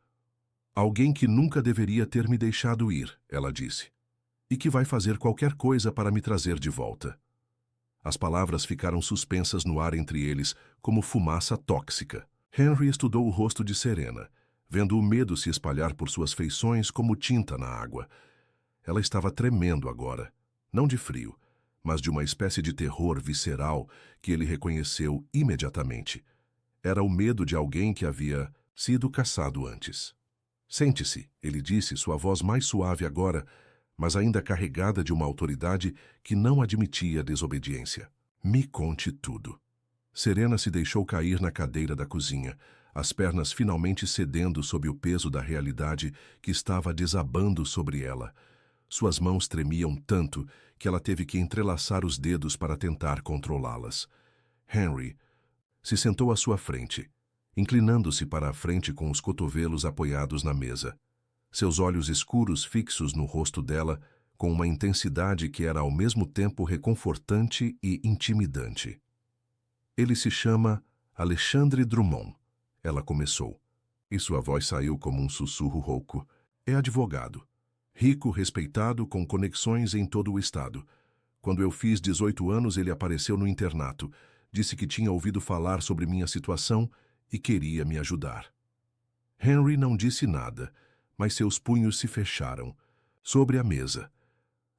Alguém que nunca deveria ter me deixado ir, ela disse, e que vai fazer qualquer coisa para me trazer de volta. As palavras ficaram suspensas no ar entre eles, como fumaça tóxica. Henry estudou o rosto de Serena, vendo o medo se espalhar por suas feições como tinta na água. Ela estava tremendo agora, não de frio, mas de uma espécie de terror visceral que ele reconheceu imediatamente. Era o medo de alguém que havia sido caçado antes. Sente-se, ele disse, sua voz mais suave agora, mas ainda carregada de uma autoridade que não admitia desobediência. Me conte tudo. Serena se deixou cair na cadeira da cozinha, as pernas finalmente cedendo sob o peso da realidade que estava desabando sobre ela. Suas mãos tremiam tanto que ela teve que entrelaçar os dedos para tentar controlá-las. Henry se sentou à sua frente, inclinando-se para a frente com os cotovelos apoiados na mesa. Seus olhos escuros fixos no rosto dela, com uma intensidade que era ao mesmo tempo reconfortante e intimidante. Ele se chama Alexandre Drummond, ela começou, e sua voz saiu como um sussurro rouco. É advogado. Rico, respeitado, com conexões em todo o estado. Quando eu fiz 18 anos, ele apareceu no internato, disse que tinha ouvido falar sobre minha situação e queria me ajudar. Henry não disse nada, mas seus punhos se fecharam. Sobre a mesa.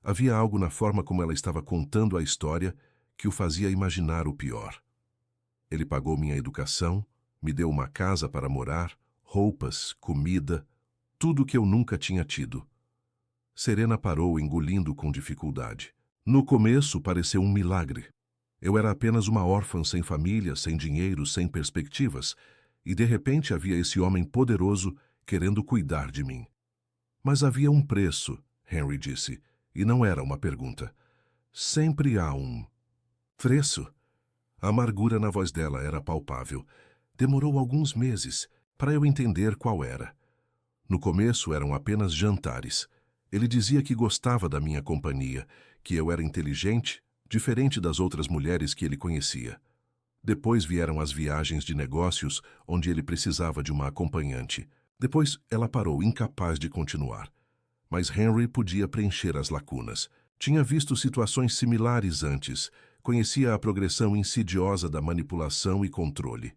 Havia algo na forma como ela estava contando a história que o fazia imaginar o pior. Ele pagou minha educação, me deu uma casa para morar, roupas, comida, tudo que eu nunca tinha tido. Serena parou, engolindo com dificuldade. No começo pareceu um milagre. Eu era apenas uma órfã sem família, sem dinheiro, sem perspectivas, e de repente havia esse homem poderoso querendo cuidar de mim. Mas havia um preço, Henry disse, e não era uma pergunta. Sempre há um preço. A amargura na voz dela era palpável. Demorou alguns meses para eu entender qual era. No começo eram apenas jantares. Ele dizia que gostava da minha companhia, que eu era inteligente, diferente das outras mulheres que ele conhecia. Depois vieram as viagens de negócios, onde ele precisava de uma acompanhante. Depois ela parou, incapaz de continuar. Mas Henry podia preencher as lacunas. Tinha visto situações similares antes, conhecia a progressão insidiosa da manipulação e controle.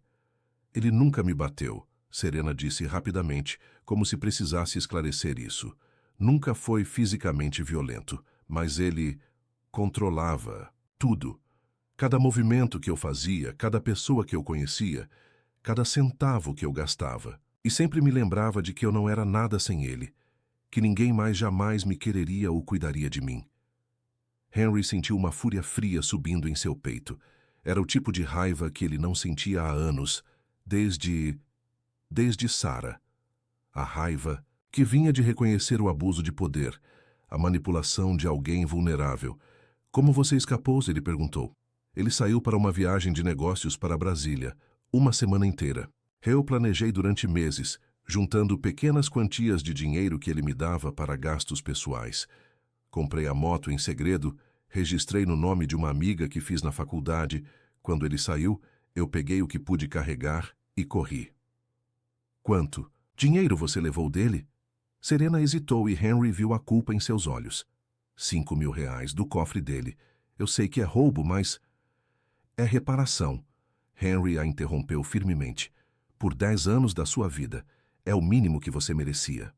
Ele nunca me bateu, Serena disse rapidamente, como se precisasse esclarecer isso. Nunca foi fisicamente violento, mas ele controlava tudo. Cada movimento que eu fazia, cada pessoa que eu conhecia, cada centavo que eu gastava. E sempre me lembrava de que eu não era nada sem ele, que ninguém mais jamais me quereria ou cuidaria de mim. Henry sentiu uma fúria fria subindo em seu peito. Era o tipo de raiva que ele não sentia há anos, desde Sarah. A raiva que vinha de reconhecer o abuso de poder, a manipulação de alguém vulnerável. Como você escapou? Ele perguntou. Ele saiu para uma viagem de negócios para Brasília, uma semana inteira. Eu planejei durante meses, juntando pequenas quantias de dinheiro que ele me dava para gastos pessoais. Comprei a moto em segredo, registrei no nome de uma amiga que fiz na faculdade. Quando ele saiu, eu peguei o que pude carregar e corri. Quanto dinheiro você levou dele? Serena hesitou e Henry viu a culpa em seus olhos. R$ 5.000 do cofre dele. Eu sei que é roubo, mas... É reparação. Henry a interrompeu firmemente. Por 10 anos da sua vida. É o mínimo que você merecia.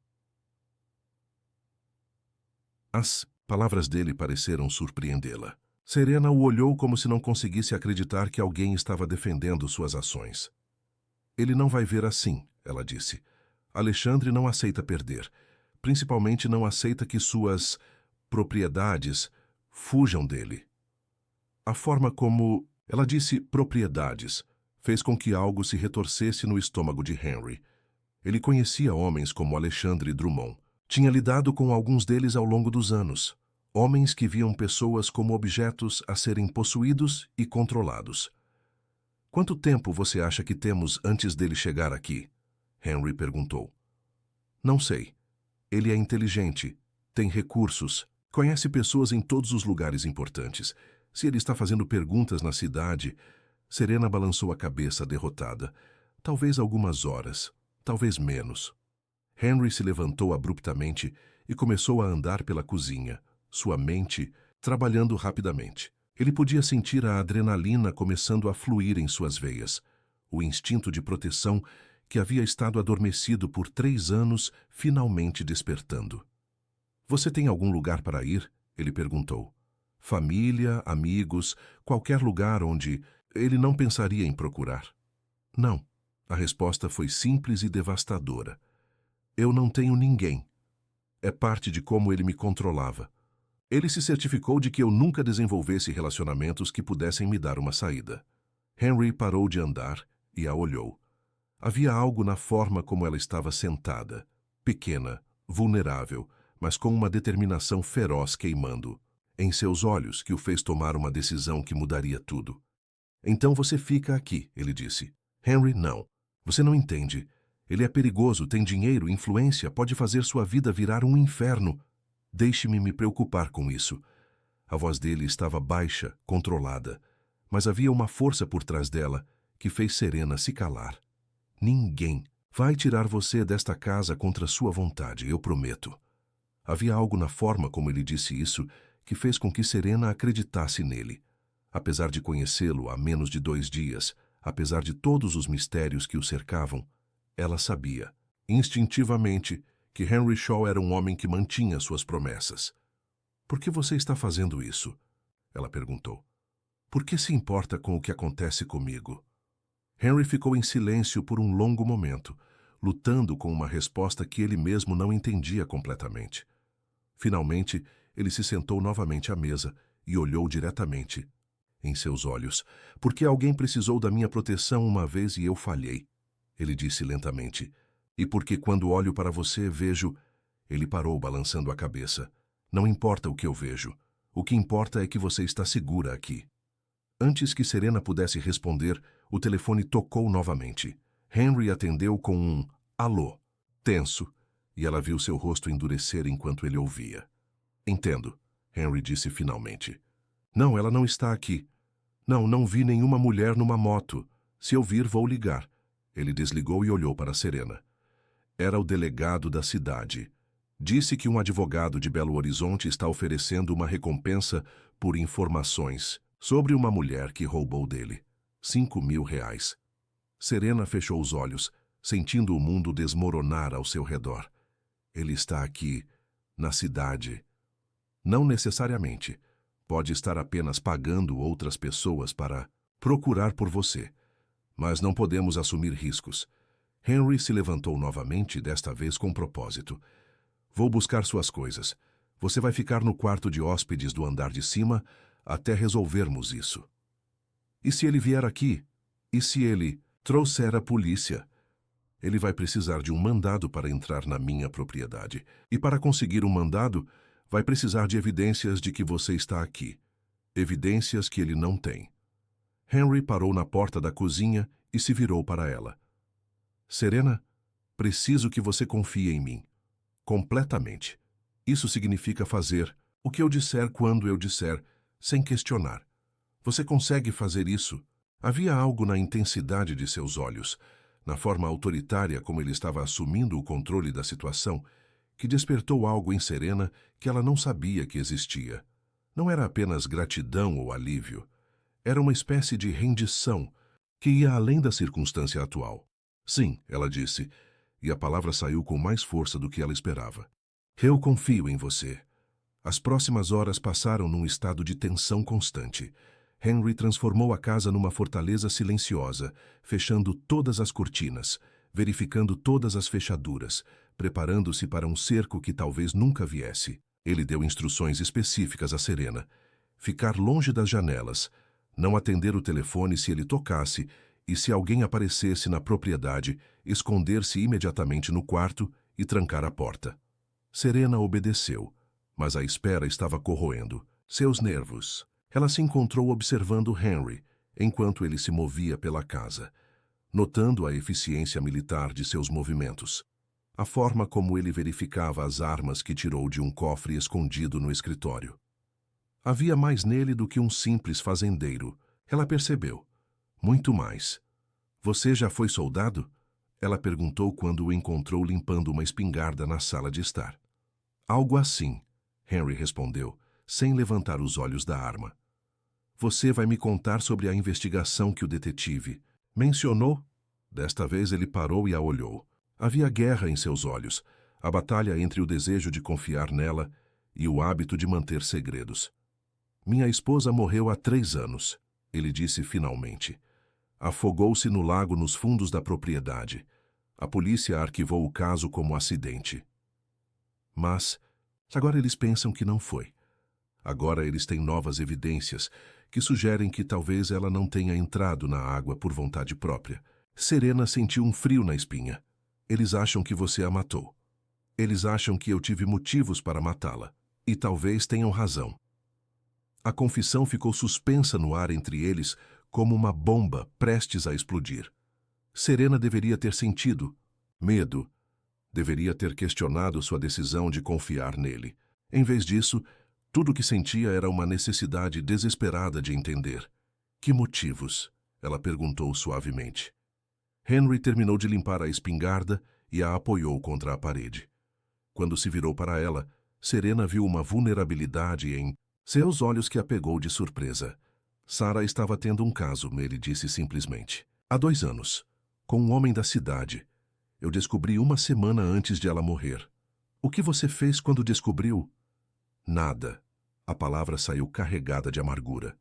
As palavras dele pareceram surpreendê-la. Serena o olhou como se não conseguisse acreditar que alguém estava defendendo suas ações. Ele não vai ver assim, ela disse. Alexandre não aceita perder. Principalmente não aceita que suas propriedades fujam dele. A forma como ela disse propriedades fez com que algo se retorcesse no estômago de Henry. Ele conhecia homens como Alexandre Drummond. Tinha lidado com alguns deles ao longo dos anos. Homens que viam pessoas como objetos a serem possuídos e controlados. Quanto tempo você acha que temos antes dele chegar aqui? Henry perguntou. Não sei. Ele é inteligente, tem recursos, conhece pessoas em todos os lugares importantes. Se ele está fazendo perguntas na cidade... Serena balançou a cabeça derrotada. Talvez algumas horas, talvez menos. Henry se levantou abruptamente e começou a andar pela cozinha, sua mente trabalhando rapidamente. Ele podia sentir a adrenalina começando a fluir em suas veias. O instinto de proteção que havia estado adormecido por 3 anos finalmente despertando. Você tem algum lugar para ir? Ele perguntou. Família, amigos, qualquer lugar onde... Ele não pensaria em procurar. Não. A resposta foi simples e devastadora. Eu não tenho ninguém. É parte de como ele me controlava. Ele se certificou de que eu nunca desenvolvesse relacionamentos que pudessem me dar uma saída. Henry parou de andar e a olhou. Havia algo na forma como ela estava sentada, pequena, vulnerável, mas com uma determinação feroz queimando em seus olhos que o fez tomar uma decisão que mudaria tudo. Então você fica aqui, ele disse. Henry, não. Você não entende. Ele é perigoso, tem dinheiro, influência, pode fazer sua vida virar um inferno. Deixe-me me preocupar com isso. A voz dele estava baixa, controlada, mas havia uma força por trás dela que fez Serena se calar. Ninguém vai tirar você desta casa contra sua vontade, eu prometo. Havia algo na forma como ele disse isso que fez com que Serena acreditasse nele. Apesar de conhecê-lo há menos de 2 dias, apesar de todos os mistérios que o cercavam, ela sabia, instintivamente, que Henry Shaw era um homem que mantinha suas promessas. Por que você está fazendo isso? Ela perguntou. Por que se importa com o que acontece comigo? Henry ficou em silêncio por um longo momento, lutando com uma resposta que ele mesmo não entendia completamente. Finalmente, ele se sentou novamente à mesa e olhou diretamente. em seus olhos, porque alguém precisou da minha proteção uma vez e eu falhei. Ele disse lentamente. E porque quando olho para você, vejo... Ele parou, balançando a cabeça. Não importa o que eu vejo. O que importa é que você está segura aqui. Antes que Serena pudesse responder, o telefone tocou novamente. Henry atendeu com um alô, tenso, e ela viu seu rosto endurecer enquanto ele ouvia. Entendo, Henry disse finalmente. Não, ela não está aqui. Não vi nenhuma mulher numa moto. Se eu vir, vou ligar. Ele desligou e olhou para Serena. Era o delegado da cidade. Disse que um advogado de Belo Horizonte está oferecendo uma recompensa por informações sobre uma mulher que roubou dele. R$ 5.000. Serena fechou os olhos, sentindo o mundo desmoronar ao seu redor. Ele está aqui, na cidade. Não necessariamente. Pode estar apenas pagando outras pessoas para procurar por você. Mas não podemos assumir riscos. Henry se levantou novamente, desta vez com propósito. Vou buscar suas coisas. Você vai ficar no quarto de hóspedes do andar de cima até resolvermos isso. E se ele vier aqui? E se ele trouxer a polícia? Ele vai precisar de um mandado para entrar na minha propriedade. E para conseguir um mandado, vai precisar de evidências de que você está aqui. Evidências que ele não tem. Henry parou na porta da cozinha e se virou para ela. Serena, preciso que você confie em mim. Completamente. Isso significa fazer o que eu disser quando eu disser, sem questionar. Você consegue fazer isso? Havia algo na intensidade de seus olhos, na forma autoritária como ele estava assumindo o controle da situação, que despertou algo em Serena que ela não sabia que existia. Não era apenas gratidão ou alívio. Era uma espécie de rendição que ia além da circunstância atual. Sim, ela disse, e a palavra saiu com mais força do que ela esperava. Eu confio em você. As próximas horas passaram num estado de tensão constante. Henry transformou a casa numa fortaleza silenciosa, fechando todas as cortinas, verificando todas as fechaduras, preparando-se para um cerco que talvez nunca viesse. Ele deu instruções específicas a Serena. Ficar longe das janelas, não atender o telefone se ele tocasse, e se alguém aparecesse na propriedade, esconder-se imediatamente no quarto e trancar a porta. Serena obedeceu, mas a espera estava corroendo seus nervos. Ela se encontrou observando Henry, enquanto ele se movia pela casa, notando a eficiência militar de seus movimentos. A forma como ele verificava as armas que tirou de um cofre escondido no escritório. Havia mais nele do que um simples fazendeiro, ela percebeu. Muito mais. Você já foi soldado? Ela perguntou quando o encontrou limpando uma espingarda na sala de estar. Algo assim, Henry respondeu, sem levantar os olhos da arma. Você vai me contar sobre a investigação que o detetive mencionou? Desta vez ele parou e a olhou. Havia guerra em seus olhos, a batalha entre o desejo de confiar nela e o hábito de manter segredos. Minha esposa morreu há 3 anos, ele disse finalmente. Afogou-se no lago nos fundos da propriedade. A polícia arquivou o caso como acidente. Mas agora eles pensam que não foi. Agora eles têm novas evidências que sugerem que talvez ela não tenha entrado na água por vontade própria. Serena sentiu um frio na espinha. Eles acham que você a matou. Eles acham que eu tive motivos para matá-la. E talvez tenham razão. A confissão ficou suspensa no ar entre eles como uma bomba prestes a explodir. Serena deveria ter sentido medo. Deveria ter questionado sua decisão de confiar nele. Em vez disso, tudo o que sentia era uma necessidade desesperada de entender. Que motivos? Ela perguntou suavemente. Henry terminou de limpar a espingarda e a apoiou contra a parede. Quando se virou para ela, Serena viu uma vulnerabilidade em seus olhos que a pegou de surpresa. Sarah estava tendo um caso, ele disse simplesmente. Há 2 anos, com um homem da cidade. Eu descobri 1 semana antes de ela morrer. O que você fez quando descobriu? Nada. A palavra saiu carregada de amargura.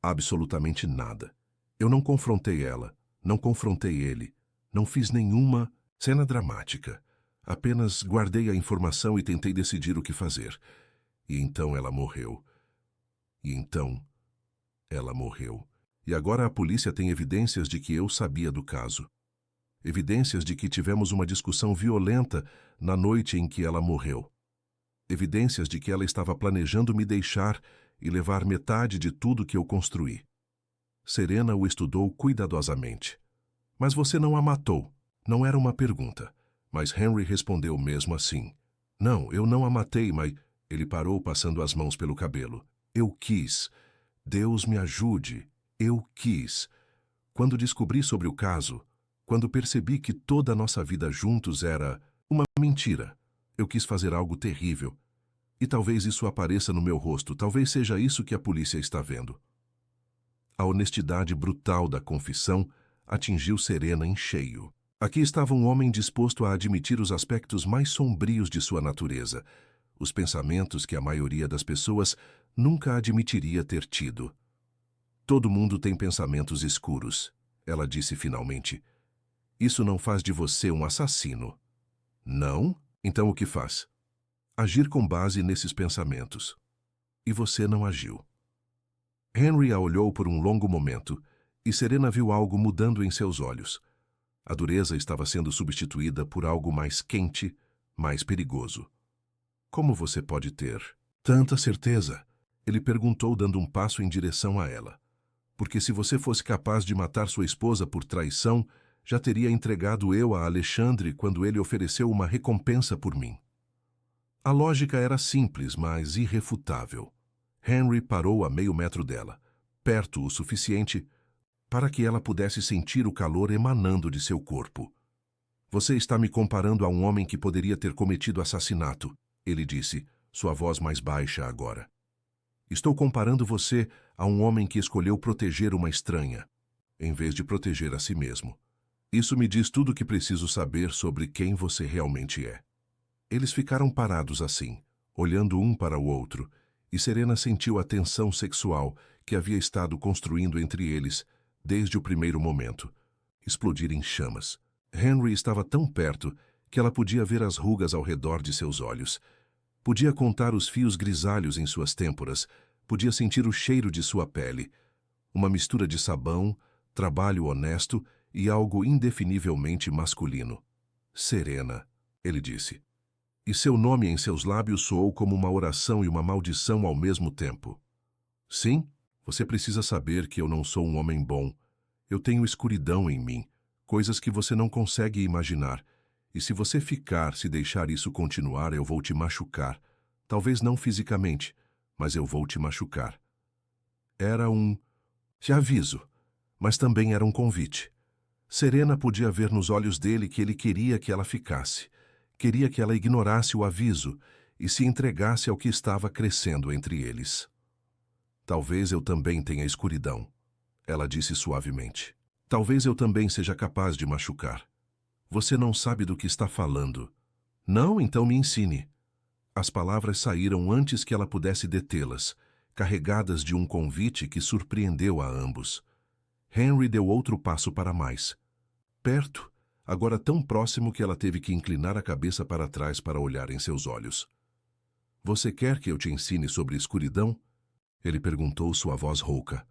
Absolutamente nada. Eu não confrontei ela, não confrontei ele, não fiz nenhuma cena dramática. Apenas guardei a informação e tentei decidir o que fazer. E então ela morreu. E então... Ela morreu. E agora a polícia tem evidências de que eu sabia do caso. Evidências de que tivemos uma discussão violenta na noite em que ela morreu. Evidências de que ela estava planejando me deixar e levar metade de tudo que eu construí. Serena o estudou cuidadosamente. Mas você não a matou. Não era uma pergunta. Mas Henry respondeu mesmo assim. Não, eu não a matei, mas... Ele parou passando as mãos pelo cabelo. Eu quis. Deus me ajude. Eu quis. Quando descobri sobre o caso, quando percebi que toda a nossa vida juntos era uma mentira, eu quis fazer algo terrível. E talvez isso apareça no meu rosto, talvez seja isso que a polícia está vendo. A honestidade brutal da confissão atingiu Serena em cheio. Aqui estava um homem disposto a admitir os aspectos mais sombrios de sua natureza, os pensamentos que a maioria das pessoas nunca admitiria ter tido. Todo mundo tem pensamentos escuros, ela disse finalmente. Isso não faz de você um assassino. Não? Então o que faz? Agir com base nesses pensamentos. E você não agiu. Henry a olhou por um longo momento, e Serena viu algo mudando em seus olhos. A dureza estava sendo substituída por algo mais quente, mais perigoso. Como você pode ter tanta certeza? Ele perguntou, dando um passo em direção a ela. Porque se você fosse capaz de matar sua esposa por traição, já teria entregado eu a Alexandre quando ele ofereceu uma recompensa por mim. A lógica era simples, mas irrefutável. Henry parou a meio metro dela, perto o suficiente para que ela pudesse sentir o calor emanando de seu corpo. Você está me comparando a um homem que poderia ter cometido assassinato, ele disse, sua voz mais baixa agora. Estou comparando você a um homem que escolheu proteger uma estranha, em vez de proteger a si mesmo. Isso me diz tudo o que preciso saber sobre quem você realmente é. Eles ficaram parados assim, olhando um para o outro, e Serena sentiu a tensão sexual que havia estado construindo entre eles desde o primeiro momento explodir em chamas. Henry estava tão perto que ela podia ver as rugas ao redor de seus olhos. Podia contar os fios grisalhos em suas têmporas, podia sentir o cheiro de sua pele. Uma mistura de sabão, trabalho honesto e algo indefinivelmente masculino. Serena, ele disse. E seu nome em seus lábios soou como uma oração e uma maldição ao mesmo tempo. Sim, você precisa saber que eu não sou um homem bom. Eu tenho escuridão em mim, coisas que você não consegue imaginar. E se você se deixar isso continuar, eu vou te machucar. Talvez não fisicamente, mas eu vou te machucar. Era te aviso, mas também era um convite. Serena podia ver nos olhos dele que ele queria que ela ficasse. Queria que ela ignorasse o aviso e se entregasse ao que estava crescendo entre eles. Talvez eu também tenha escuridão, ela disse suavemente. Talvez eu também seja capaz de machucar. Você não sabe do que está falando. Não, então me ensine. As palavras saíram antes que ela pudesse detê-las, carregadas de um convite que surpreendeu a ambos. Henry deu outro passo para mais. Perto, agora tão próximo que ela teve que inclinar a cabeça para trás para olhar em seus olhos. Você quer que eu te ensine sobre escuridão? Ele perguntou, sua voz rouca.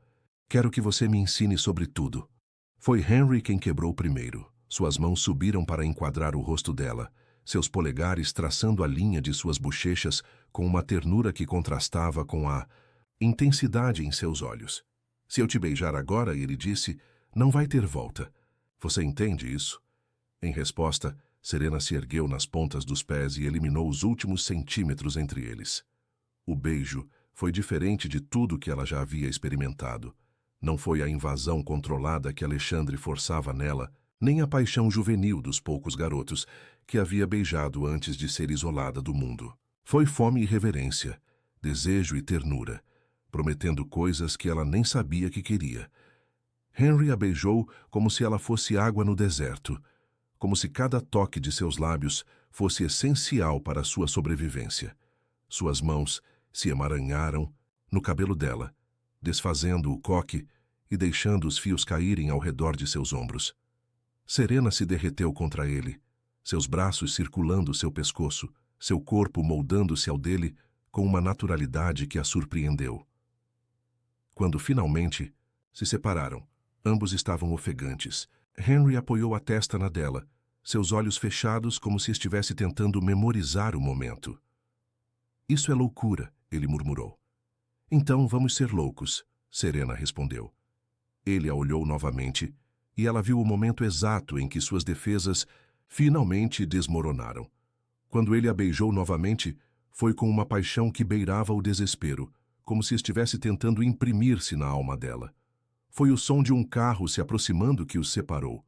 Quero que você me ensine sobre tudo. Foi Henry quem quebrou primeiro. Suas mãos subiram para enquadrar o rosto dela, seus polegares traçando a linha de suas bochechas com uma ternura que contrastava com a intensidade em seus olhos. Se eu te beijar agora, ele disse, não vai ter volta. Você entende isso? Em resposta, Serena se ergueu nas pontas dos pés e eliminou os últimos centímetros entre eles. O beijo foi diferente de tudo que ela já havia experimentado. Não foi a invasão controlada que Alexandre forçava nela, nem a paixão juvenil dos poucos garotos que havia beijado antes de ser isolada do mundo. Foi fome e reverência, desejo e ternura, prometendo coisas que ela nem sabia que queria. Henry a beijou como se ela fosse água no deserto, como se cada toque de seus lábios fosse essencial para a sua sobrevivência. Suas mãos se emaranharam no cabelo dela, desfazendo o coque e deixando os fios caírem ao redor de seus ombros. Serena se derreteu contra ele, seus braços circulando seu pescoço, seu corpo moldando-se ao dele com uma naturalidade que a surpreendeu. Quando finalmente se separaram, ambos estavam ofegantes. Henry apoiou a testa na dela, seus olhos fechados como se estivesse tentando memorizar o momento. Isso é loucura, ele murmurou. Então vamos ser loucos, Serena respondeu. Ele a olhou novamente e ela viu o momento exato em que suas defesas finalmente desmoronaram. Quando ele a beijou novamente, foi com uma paixão que beirava o desespero, como se estivesse tentando imprimir-se na alma dela. Foi o som de um carro se aproximando que os separou.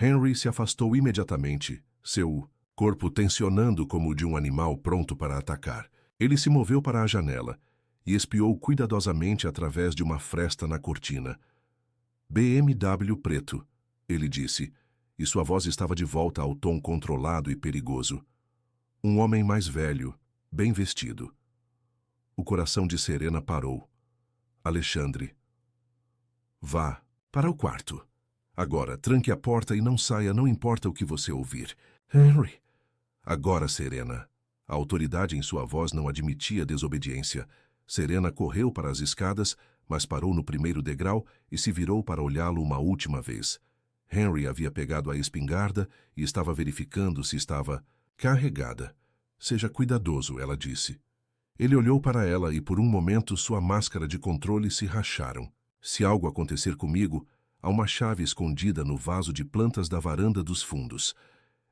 Henry se afastou imediatamente, seu corpo tensionando como o de um animal pronto para atacar. Ele se moveu para a janela e espiou cuidadosamente através de uma fresta na cortina. BMW preto, ele disse, e sua voz estava de volta ao tom controlado e perigoso. Um homem mais velho, bem vestido. O coração de Serena parou. Alexandre. Vá para o quarto. Agora, tranque a porta e não saia, não importa o que você ouvir. Henry. Agora, Serena. A autoridade em sua voz não admitia desobediência. Serena correu para as escadas, mas parou no primeiro degrau e se virou para olhá-lo uma última vez. Henry havia pegado a espingarda e estava verificando se estava carregada. Seja cuidadoso, ela disse. Ele olhou para ela e por um momento sua máscara de controle se racharam. Se algo acontecer comigo, há uma chave escondida no vaso de plantas da varanda dos fundos.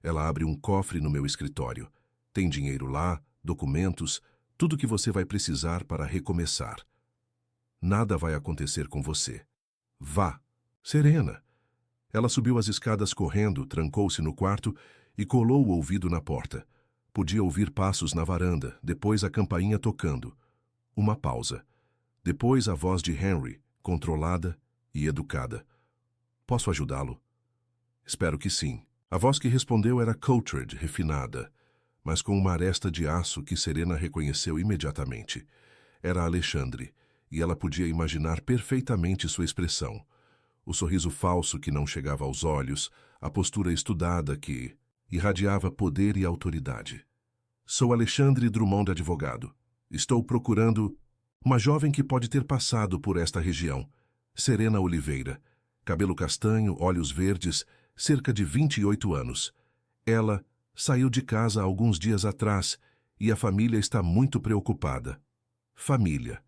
Ela abre um cofre no meu escritório. Tem dinheiro lá, documentos, tudo que você vai precisar para recomeçar. Nada vai acontecer com você. Vá. Serena. Ela subiu as escadas correndo, trancou-se no quarto e colou o ouvido na porta. Podia ouvir passos na varanda, depois a campainha tocando. Uma pausa. Depois a voz de Henry, controlada e educada. Posso ajudá-lo? Espero que sim. A voz que respondeu era Coulthard, refinada, mas com uma aresta de aço que Serena reconheceu imediatamente. Era Alexandre, e ela podia imaginar perfeitamente sua expressão. O sorriso falso que não chegava aos olhos, a postura estudada que irradiava poder e autoridade. Sou Alexandre Drummond, advogado. Estou procurando uma jovem que pode ter passado por esta região. Serena Oliveira. Cabelo castanho, olhos verdes, cerca de 28 anos. Ela saiu de casa alguns dias atrás e a família está muito preocupada. Família.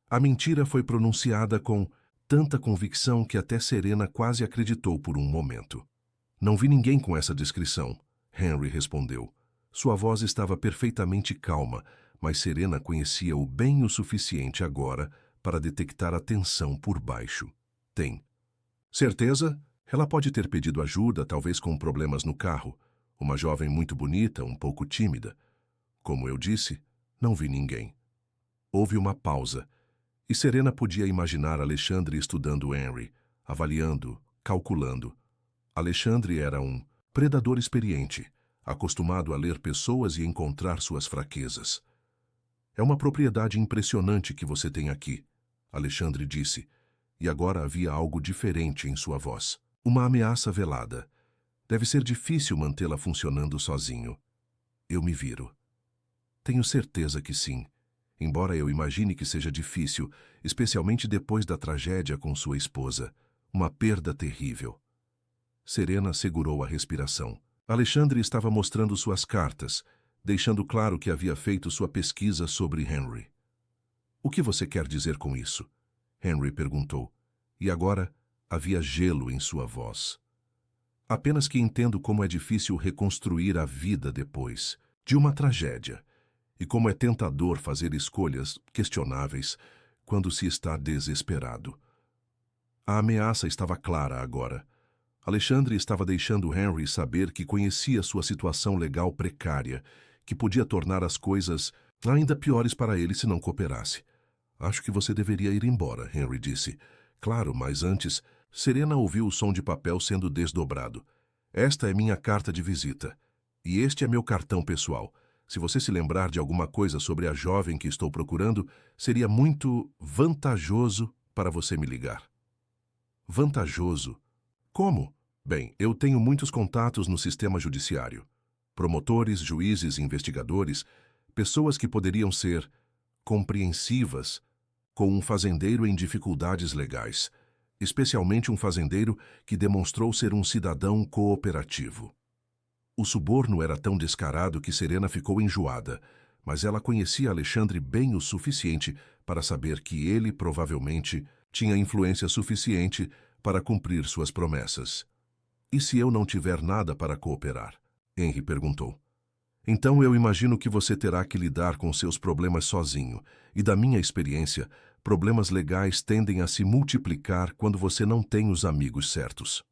A mentira foi pronunciada com tanta convicção que até Serena quase acreditou por um momento. Não vi ninguém com essa descrição, Henry respondeu. Sua voz estava perfeitamente calma, mas Serena conhecia-o bem o suficiente agora para detectar a tensão por baixo. Tem. Certeza? Ela pode ter pedido ajuda, talvez com problemas no carro. Uma jovem muito bonita, um pouco tímida. Como eu disse, não vi ninguém. Houve uma pausa, e Serena podia imaginar Alexandre estudando Henry, avaliando, calculando. Alexandre era um predador experiente, acostumado a ler pessoas e encontrar suas fraquezas. É uma propriedade impressionante que você tem aqui, Alexandre disse, e agora havia algo diferente em sua voz. Uma ameaça velada. Deve ser difícil mantê-la funcionando sozinho. Eu me viro. Tenho certeza que sim, embora eu imagine que seja difícil, especialmente depois da tragédia com sua esposa. Uma perda terrível. Serena segurou a respiração. Alexandre estava mostrando suas cartas, deixando claro que havia feito sua pesquisa sobre Henry. O que você quer dizer com isso? Henry perguntou, e agora havia gelo em sua voz. Apenas que entendo como é difícil reconstruir a vida depois de uma tragédia, e como é tentador fazer escolhas questionáveis quando se está desesperado. A ameaça estava clara agora. Alexandre estava deixando Henry saber que conhecia sua situação legal precária, que podia tornar as coisas ainda piores para ele se não cooperasse. Acho que você deveria ir embora, Henry disse. Claro, mas antes, Serena ouviu o som de papel sendo desdobrado. Esta é minha carta de visita. E este é meu cartão pessoal. Se você se lembrar de alguma coisa sobre a jovem que estou procurando, seria muito vantajoso para você me ligar. Vantajoso? Como? Bem, eu tenho muitos contatos no sistema judiciário. Promotores, juízes, investigadores, pessoas que poderiam ser compreensivas com um fazendeiro em dificuldades legais, especialmente um fazendeiro que demonstrou ser um cidadão cooperativo. O suborno era tão descarado que Serena ficou enjoada, mas ela conhecia Alexandre bem o suficiente para saber que ele, provavelmente, tinha influência suficiente para cumprir suas promessas. E se eu não tiver nada para cooperar? Henry perguntou. Então eu imagino que você terá que lidar com seus problemas sozinho, e da minha experiência, problemas legais tendem a se multiplicar quando você não tem os amigos certos.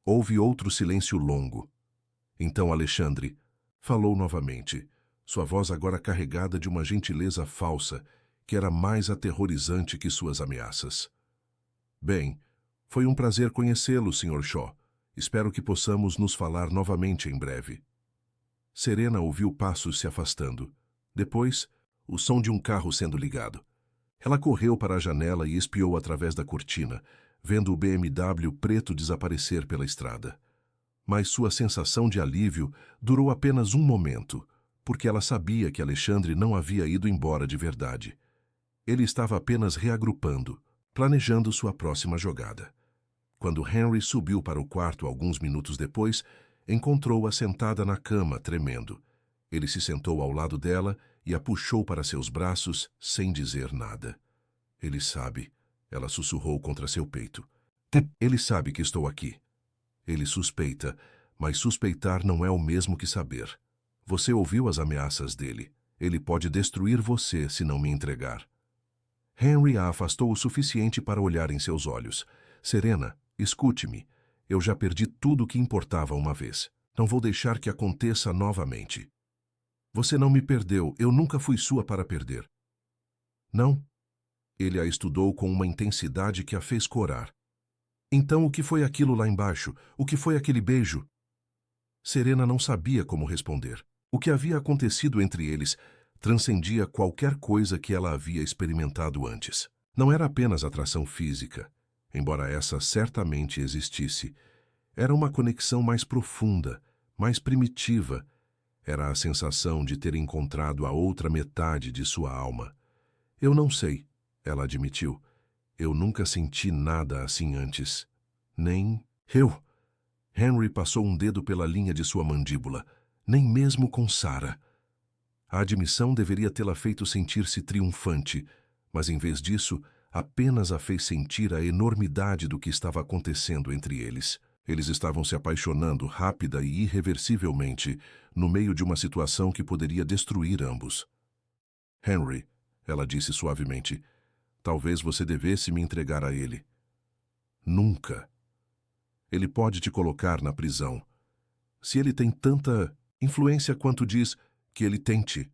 Houve outro silêncio longo. Então Alexandre falou novamente, sua voz agora carregada de uma gentileza falsa, que era mais aterrorizante que suas ameaças. Bem, foi um prazer conhecê-lo, Sr. Shaw. Espero que possamos nos falar novamente em breve. Serena ouviu passos se afastando. Depois, o som de um carro sendo ligado. Ela correu para a janela e espiou através da cortina, vendo o BMW preto desaparecer pela estrada. Mas sua sensação de alívio durou apenas um momento, porque ela sabia que Alexandre não havia ido embora de verdade. Ele estava apenas reagrupando, planejando sua próxima jogada. Quando Henry subiu para o quarto alguns minutos depois, encontrou-a sentada na cama, tremendo. Ele se sentou ao lado dela e a puxou para seus braços sem dizer nada. Ele sabe, ela sussurrou contra seu peito. Ele sabe que estou aqui. Ele suspeita, mas suspeitar não é o mesmo que saber. Você ouviu as ameaças dele. Ele pode destruir você se não me entregar. Henry a afastou o suficiente para olhar em seus olhos. Serena, escute-me. Eu já perdi tudo o que importava uma vez. Não vou deixar que aconteça novamente. Você não me perdeu. Eu nunca fui sua para perder. Não? Ele a estudou com uma intensidade que a fez corar. Então o que foi aquilo lá embaixo? O que foi aquele beijo? Serena não sabia como responder. O que havia acontecido entre eles transcendia qualquer coisa que ela havia experimentado antes. Não era apenas atração física, embora essa certamente existisse. Era uma conexão mais profunda, mais primitiva. Era a sensação de ter encontrado a outra metade de sua alma. Eu não sei, ela admitiu. Eu nunca senti nada assim antes. Nem eu. Henry passou um dedo pela linha de sua mandíbula. Nem mesmo com Sarah. A admissão deveria tê-la feito sentir-se triunfante, mas em vez disso, apenas a fez sentir a enormidade do que estava acontecendo entre eles. Eles estavam se apaixonando rápida e irreversivelmente, no meio de uma situação que poderia destruir ambos. Henry, ela disse suavemente, talvez você devesse me entregar a ele. Nunca. Ele pode te colocar na prisão. Se ele tem tanta influência quanto diz que ele tente.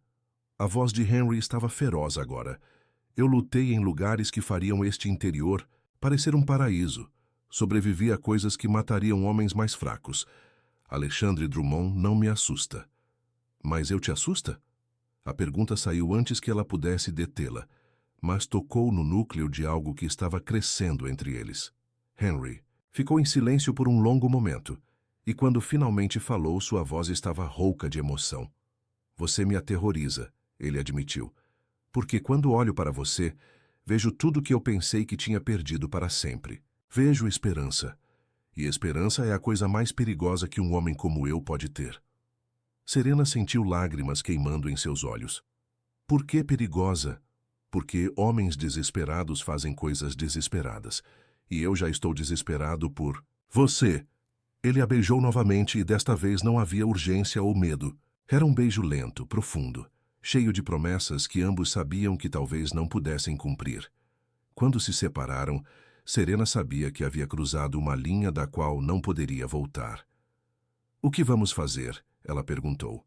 A voz de Henry estava feroz agora. Eu lutei em lugares que fariam este interior parecer um paraíso. Sobrevivi a coisas que matariam homens mais fracos. Alexandre Drummond não me assusta. Mas eu te assusta? A pergunta saiu antes que ela pudesse detê-la, mas tocou no núcleo de algo que estava crescendo entre eles. Henry ficou em silêncio por um longo momento, e quando finalmente falou, sua voz estava rouca de emoção. Você me aterroriza, ele admitiu, porque quando olho para você, vejo tudo o que eu pensei que tinha perdido para sempre. Vejo esperança. E esperança é a coisa mais perigosa que um homem como eu pode ter. Serena sentiu lágrimas queimando em seus olhos. Por que perigosa? Porque homens desesperados fazem coisas desesperadas. E eu já estou desesperado por você. Ele a beijou novamente e desta vez não havia urgência ou medo. Era um beijo lento, profundo, cheio de promessas que ambos sabiam que talvez não pudessem cumprir. Quando se separaram, Serena sabia que havia cruzado uma linha da qual não poderia voltar. O que vamos fazer? Ela perguntou.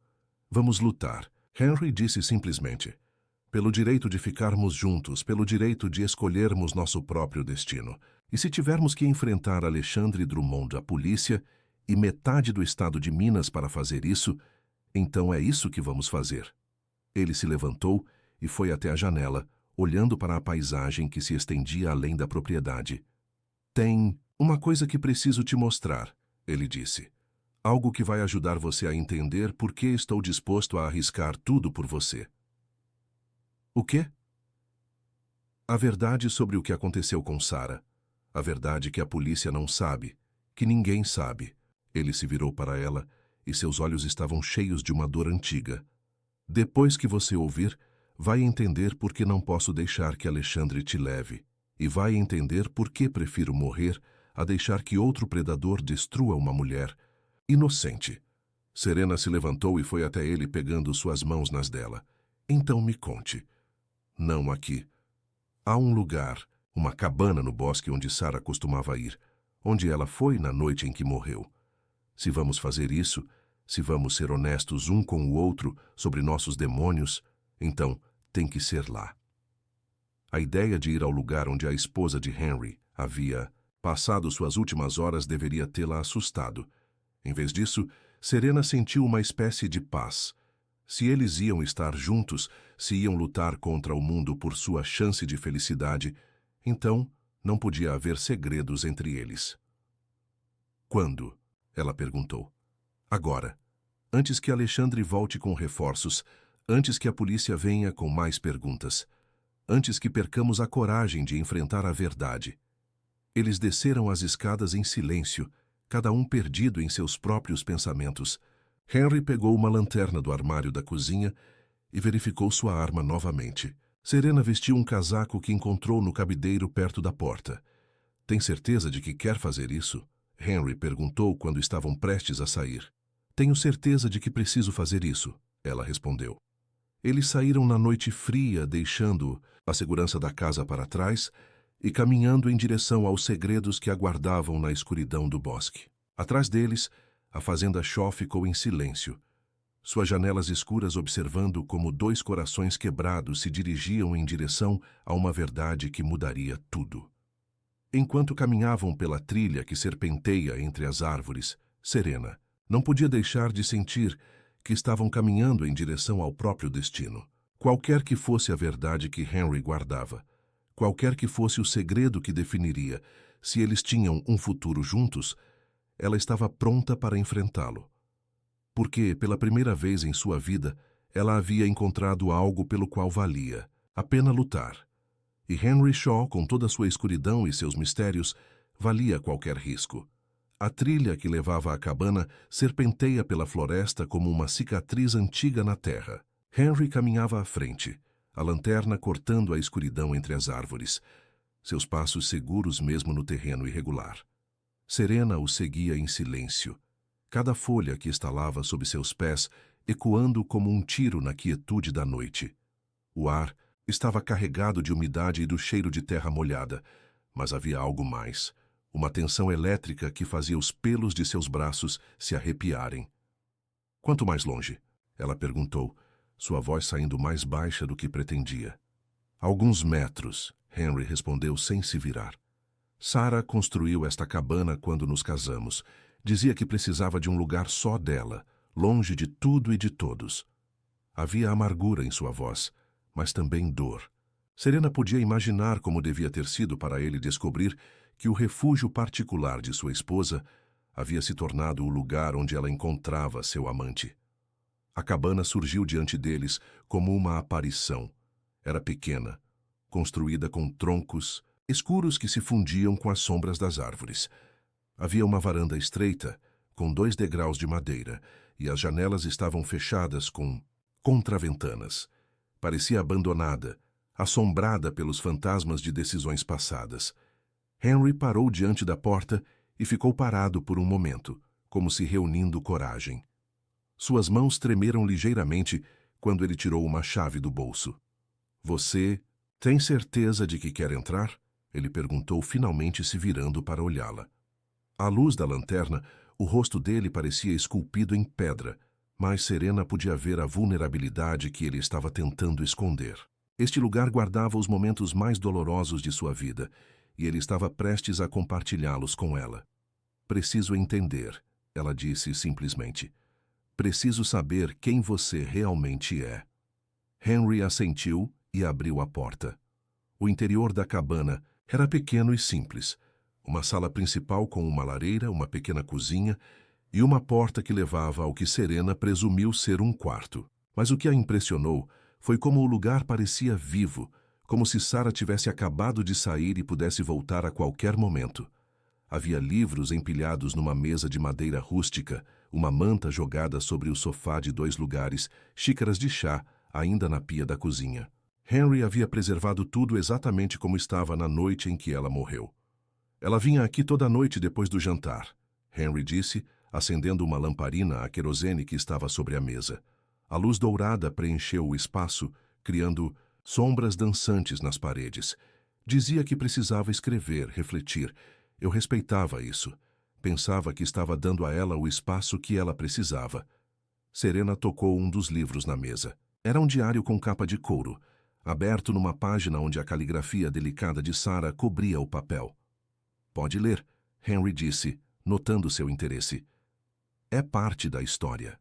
Vamos lutar. Henry disse simplesmente. Pelo direito de ficarmos juntos, pelo direito de escolhermos nosso próprio destino. E se tivermos que enfrentar Alexandre Drummond da polícia e metade do estado de Minas para fazer isso, então é isso que vamos fazer. Ele se levantou e foi até a janela, olhando para a paisagem que se estendia além da propriedade. Tem uma coisa que preciso te mostrar, ele disse. Algo que vai ajudar você a entender por que estou disposto a arriscar tudo por você. O quê? A verdade sobre o que aconteceu com Sarah. A verdade que a polícia não sabe, que ninguém sabe. Ele se virou para ela e seus olhos estavam cheios de uma dor antiga. Depois que você ouvir, vai entender por que não posso deixar que Alexandre te leve. E vai entender por que prefiro morrer a deixar que outro predador destrua uma mulher inocente. Serena se levantou e foi até ele pegando suas mãos nas dela. Então me conte. Não aqui. Há um lugar, uma cabana no bosque onde Sarah costumava ir, onde ela foi na noite em que morreu. Se vamos fazer isso, se vamos ser honestos um com o outro sobre nossos demônios, então tem que ser lá. A ideia de ir ao lugar onde a esposa de Henry havia passado suas últimas horas deveria tê-la assustado. Em vez disso, Serena sentiu uma espécie de paz. Se eles iam estar juntos, se iam lutar contra o mundo por sua chance de felicidade, então não podia haver segredos entre eles. Quando? Ela perguntou. Agora. Antes que Alexandre volte com reforços, antes que a polícia venha com mais perguntas, antes que percamos a coragem de enfrentar a verdade. Eles desceram as escadas em silêncio, cada um perdido em seus próprios pensamentos. Henry pegou uma lanterna do armário da cozinha e verificou sua arma novamente. Serena vestiu um casaco que encontrou no cabideiro perto da porta. Tem certeza de que quer fazer isso? Henry perguntou quando estavam prestes a sair. Tenho certeza de que preciso fazer isso, ela respondeu. Eles saíram na noite fria, deixando a segurança da casa para trás e caminhando em direção aos segredos que aguardavam na escuridão do bosque. Atrás deles, a fazenda Shaw ficou em silêncio, suas janelas escuras observando como dois corações quebrados se dirigiam em direção a uma verdade que mudaria tudo. Enquanto caminhavam pela trilha que serpenteia entre as árvores, Serena não podia deixar de sentir que estavam caminhando em direção ao próprio destino. Qualquer que fosse a verdade que Henry guardava, qualquer que fosse o segredo que definiria se eles tinham um futuro juntos, ela estava pronta para enfrentá-lo. Porque, pela primeira vez em sua vida, ela havia encontrado algo pelo qual valia a pena lutar. E Henry Shaw, com toda sua escuridão e seus mistérios, valia qualquer risco. A trilha que levava à cabana serpenteia pela floresta como uma cicatriz antiga na terra. Henry caminhava à frente, a lanterna cortando a escuridão entre as árvores, seus passos seguros mesmo no terreno irregular. Serena o seguia em silêncio, cada folha que estalava sob seus pés ecoando como um tiro na quietude da noite. O ar estava carregado de umidade e do cheiro de terra molhada, mas havia algo mais, uma tensão elétrica que fazia os pelos de seus braços se arrepiarem. Quanto mais longe? Ela perguntou, sua voz saindo mais baixa do que pretendia. Alguns metros, Henry respondeu sem se virar. Sarah construiu esta cabana quando nos casamos. Dizia que precisava de um lugar só dela, longe de tudo e de todos. Havia amargura em sua voz, mas também dor. Serena podia imaginar como devia ter sido para ele descobrir que o refúgio particular de sua esposa havia se tornado o lugar onde ela encontrava seu amante. A cabana surgiu diante deles como uma aparição. Era pequena, construída com troncos escuros que se fundiam com as sombras das árvores. Havia uma varanda estreita, com 2 degraus de madeira, e as janelas estavam fechadas com contraventanas. Parecia abandonada, assombrada pelos fantasmas de decisões passadas. Henry parou diante da porta e ficou parado por um momento, como se reunindo coragem. Suas mãos tremeram ligeiramente quando ele tirou uma chave do bolso. Você tem certeza de que quer entrar? Ele perguntou, finalmente se virando para olhá-la. À luz da lanterna, o rosto dele parecia esculpido em pedra, mas Serena podia ver a vulnerabilidade que ele estava tentando esconder. Este lugar guardava os momentos mais dolorosos de sua vida, e ele estava prestes a compartilhá-los com ela. Preciso entender, ela disse simplesmente. Preciso saber quem você realmente é. Henry assentiu e abriu a porta. O interior da cabana era pequeno e simples. Uma sala principal com uma lareira, uma pequena cozinha e uma porta que levava ao que Serena presumiu ser um quarto. Mas o que a impressionou foi como o lugar parecia vivo, como se Sarah tivesse acabado de sair e pudesse voltar a qualquer momento. Havia livros empilhados numa mesa de madeira rústica, uma manta jogada sobre o sofá de 2 lugares, xícaras de chá ainda na pia da cozinha. Henry havia preservado tudo exatamente como estava na noite em que ela morreu. Ela vinha aqui toda noite depois do jantar, Henry disse, acendendo uma lamparina a querosene que estava sobre a mesa. A luz dourada preencheu o espaço, criando sombras dançantes nas paredes. Dizia que precisava escrever, refletir. Eu respeitava isso. Pensava que estava dando a ela o espaço que ela precisava. Serena tocou um dos livros na mesa. Era um diário com capa de couro, aberto numa página onde a caligrafia delicada de Sarah cobria o papel. Pode ler, Henry disse, notando seu interesse. É parte da história.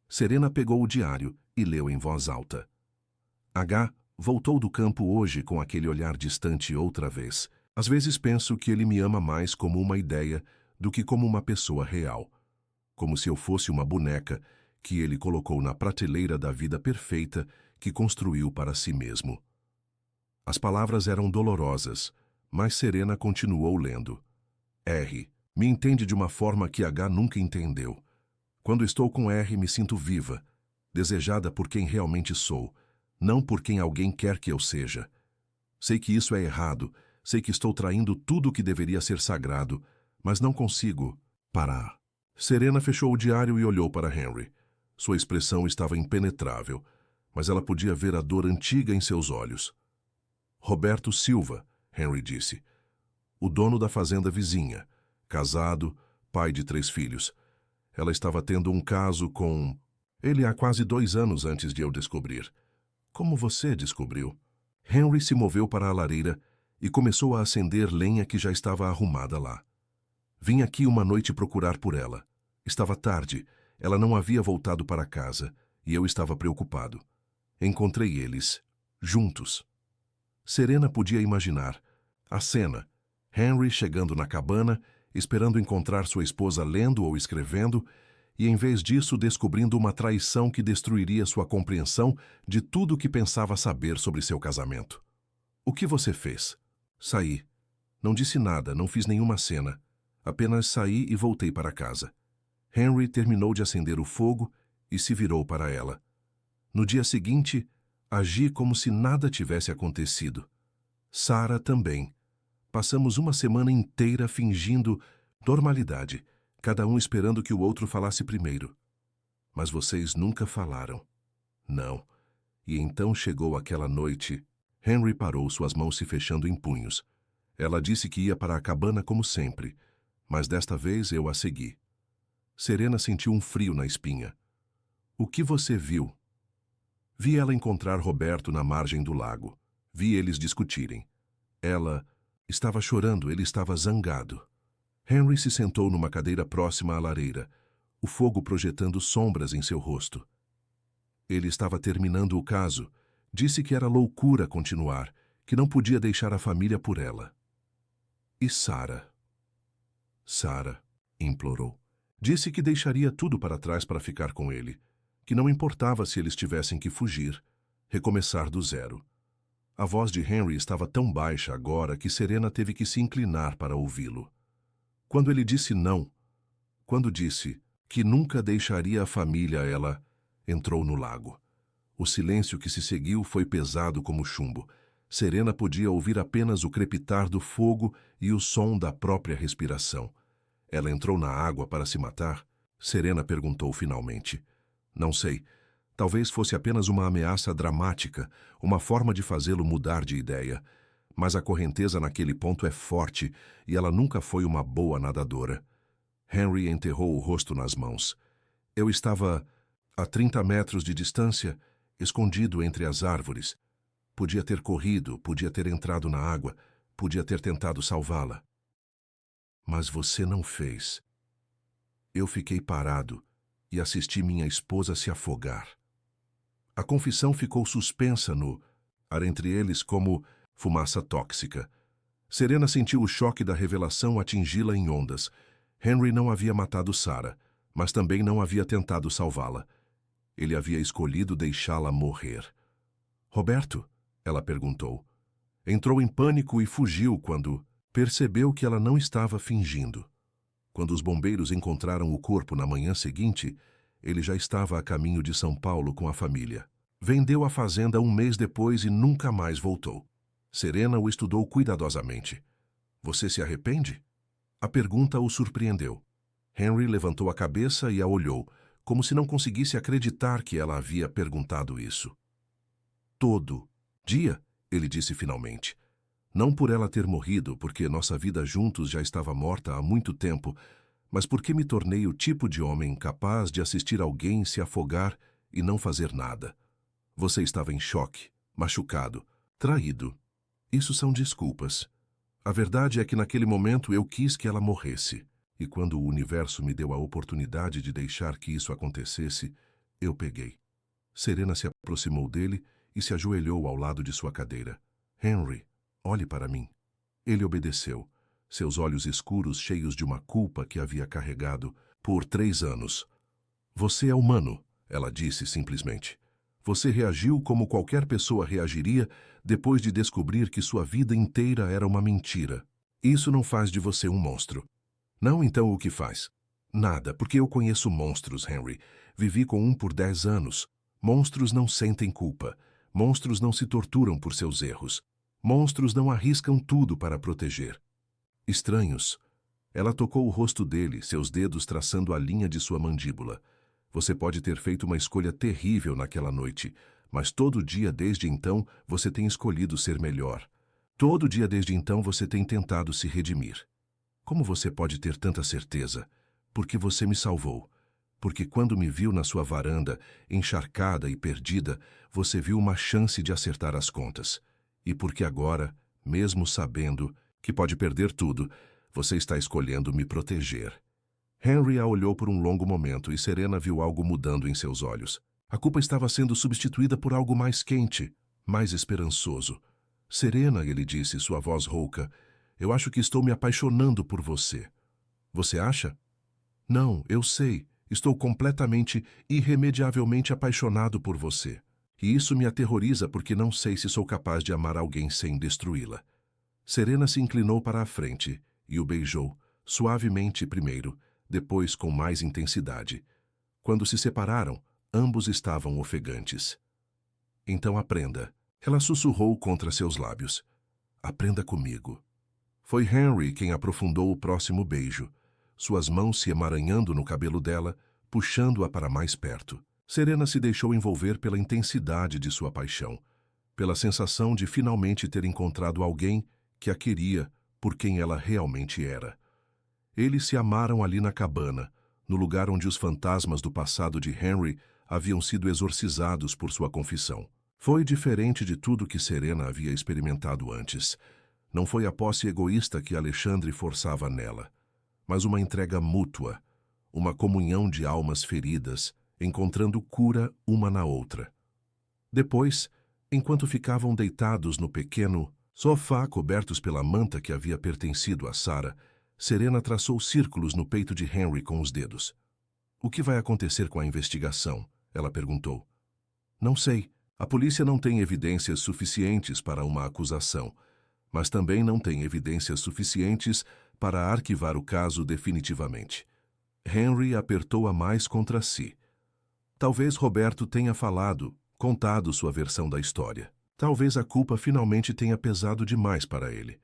Serena pegou o diário e leu em voz alta. H. voltou do campo hoje com aquele olhar distante outra vez. Às vezes penso que ele me ama mais como uma ideia do que como uma pessoa real. Como se eu fosse uma boneca que ele colocou na prateleira da vida perfeita que construiu para si mesmo. As palavras eram dolorosas, mas Serena continuou lendo. R. me entende de uma forma que H nunca entendeu. Quando estou com R, me sinto viva, desejada por quem realmente sou, não por quem alguém quer que eu seja. Sei que isso é errado, sei que estou traindo tudo o que deveria ser sagrado, mas não consigo parar. Serena fechou o diário e olhou para Henry. Sua expressão estava impenetrável, mas ela podia ver a dor antiga em seus olhos. Roberto Silva, Henry disse. O dono da fazenda vizinha, casado, pai de 3 filhos. Ela estava tendo um caso com ele há quase 2 anos antes de eu descobrir. Como você descobriu? Henry se moveu para a lareira e começou a acender lenha que já estava arrumada lá. Vim aqui uma noite procurar por ela. Estava tarde, ela não havia voltado para casa e eu estava preocupado. Encontrei eles, juntos. Serena podia imaginar a cena. Henry chegando na cabana, esperando encontrar sua esposa lendo ou escrevendo, e em vez disso descobrindo uma traição que destruiria sua compreensão de tudo o que pensava saber sobre seu casamento. O que você fez? Saí. Não disse nada, não fiz nenhuma cena. Apenas saí e voltei para casa. Henry terminou de acender o fogo e se virou para ela. No dia seguinte, agi como se nada tivesse acontecido. Sarah também. Passamos uma semana inteira fingindo normalidade, cada um esperando que o outro falasse primeiro. Mas vocês nunca falaram. Não. E então chegou aquela noite. Henry parou, suas mãos se fechando em punhos. Ela disse que ia para a cabana como sempre, mas desta vez eu a segui. Serena sentiu um frio na espinha. O que você viu? Vi ela encontrar Roberto na margem do lago. Vi eles discutirem. Ela estava chorando, ele estava zangado. Henry se sentou numa cadeira próxima à lareira, o fogo projetando sombras em seu rosto. Ele estava terminando o caso. Disse que era loucura continuar, que não podia deixar a família por ela. E Sarah? Sarah, implorou. Disse que deixaria tudo para trás para ficar com ele, que não importava se eles tivessem que fugir, recomeçar do zero. A voz de Henry estava tão baixa agora que Serena teve que se inclinar para ouvi-lo. Quando ele disse não, quando disse que nunca deixaria a família, ela entrou no lago. O silêncio que se seguiu foi pesado como chumbo. Serena podia ouvir apenas o crepitar do fogo e o som da própria respiração. Ela entrou na água para se matar? Serena perguntou finalmente. Não sei. Talvez fosse apenas uma ameaça dramática, uma forma de fazê-lo mudar de ideia. Mas a correnteza naquele ponto é forte e ela nunca foi uma boa nadadora. Henry enterrou o rosto nas mãos. Eu estava a 30 metros de distância, escondido entre as árvores. Podia ter corrido, podia ter entrado na água, podia ter tentado salvá-la. Mas você não fez. Eu fiquei parado e assisti minha esposa se afogar. A confissão ficou suspensa no ar entre eles como fumaça tóxica. Serena sentiu o choque da revelação atingi-la em ondas. Henry não havia matado Sarah, mas também não havia tentado salvá-la. Ele havia escolhido deixá-la morrer. Roberto? Ela perguntou. Entrou em pânico e fugiu quando percebeu que ela não estava fingindo. Quando os bombeiros encontraram o corpo na manhã seguinte, ele já estava a caminho de São Paulo com a família. Vendeu a fazenda um mês depois e nunca mais voltou. Serena o estudou cuidadosamente. Você se arrepende? A pergunta o surpreendeu. Henry levantou a cabeça e a olhou, como se não conseguisse acreditar que ela havia perguntado isso. Todo dia, ele disse finalmente. Não por ela ter morrido, porque nossa vida juntos já estava morta há muito tempo, mas porque me tornei o tipo de homem capaz de assistir alguém se afogar e não fazer nada. Você estava em choque, machucado, traído. Isso são desculpas. A verdade é que naquele momento eu quis que ela morresse. E quando o universo me deu a oportunidade de deixar que isso acontecesse, eu peguei. Serena se aproximou dele e se ajoelhou ao lado de sua cadeira. Henry, olhe para mim. Ele obedeceu, seus olhos escuros cheios de uma culpa que havia carregado por 3 anos. Você é humano, ela disse simplesmente. Você reagiu como qualquer pessoa reagiria depois de descobrir que sua vida inteira era uma mentira. Isso não faz de você um monstro. Não, então o que faz? Nada, porque eu conheço monstros, Henry. Vivi com um por 10 anos. Monstros não sentem culpa. Monstros não se torturam por seus erros. Monstros não arriscam tudo para proteger. Estranhos. Ela tocou o rosto dele, seus dedos traçando a linha de sua mandíbula. Você pode ter feito uma escolha terrível naquela noite, mas todo dia desde então você tem escolhido ser melhor. Todo dia desde então você tem tentado se redimir. Como você pode ter tanta certeza? Porque você me salvou. Porque quando me viu na sua varanda, encharcada e perdida, você viu uma chance de acertar as contas. E porque agora, mesmo sabendo que pode perder tudo, você está escolhendo me proteger. Henry a olhou por um longo momento e Serena viu algo mudando em seus olhos. A culpa estava sendo substituída por algo mais quente, mais esperançoso. Serena, ele disse, sua voz rouca, eu acho que estou me apaixonando por você. Você acha? Não, eu sei. Estou completamente, irremediavelmente apaixonado por você. E isso me aterroriza porque não sei se sou capaz de amar alguém sem destruí-la. Serena se inclinou para a frente e o beijou, suavemente primeiro, depois com mais intensidade. Quando se separaram, ambos estavam ofegantes. Então aprenda. Ela sussurrou contra seus lábios. Aprenda comigo. Foi Henry quem aprofundou o próximo beijo, suas mãos se emaranhando no cabelo dela, puxando-a para mais perto. Serena se deixou envolver pela intensidade de sua paixão, pela sensação de finalmente ter encontrado alguém que a queria por quem ela realmente era. Eles se amaram ali na cabana, no lugar onde os fantasmas do passado de Henry haviam sido exorcizados por sua confissão. Foi diferente de tudo que Serena havia experimentado antes. Não foi a posse egoísta que Alexandre forçava nela, mas uma entrega mútua, uma comunhão de almas feridas, encontrando cura uma na outra. Depois, enquanto ficavam deitados no pequeno sofá cobertos pela manta que havia pertencido a Sarah, Serena traçou círculos no peito de Henry com os dedos. O que vai acontecer com a investigação? Ela perguntou. Não sei. A polícia não tem evidências suficientes para uma acusação, mas também não tem evidências suficientes para arquivar o caso definitivamente. Henry apertou-a mais contra si. Talvez Roberto tenha contado sua versão da história. Talvez a culpa finalmente tenha pesado demais para ele.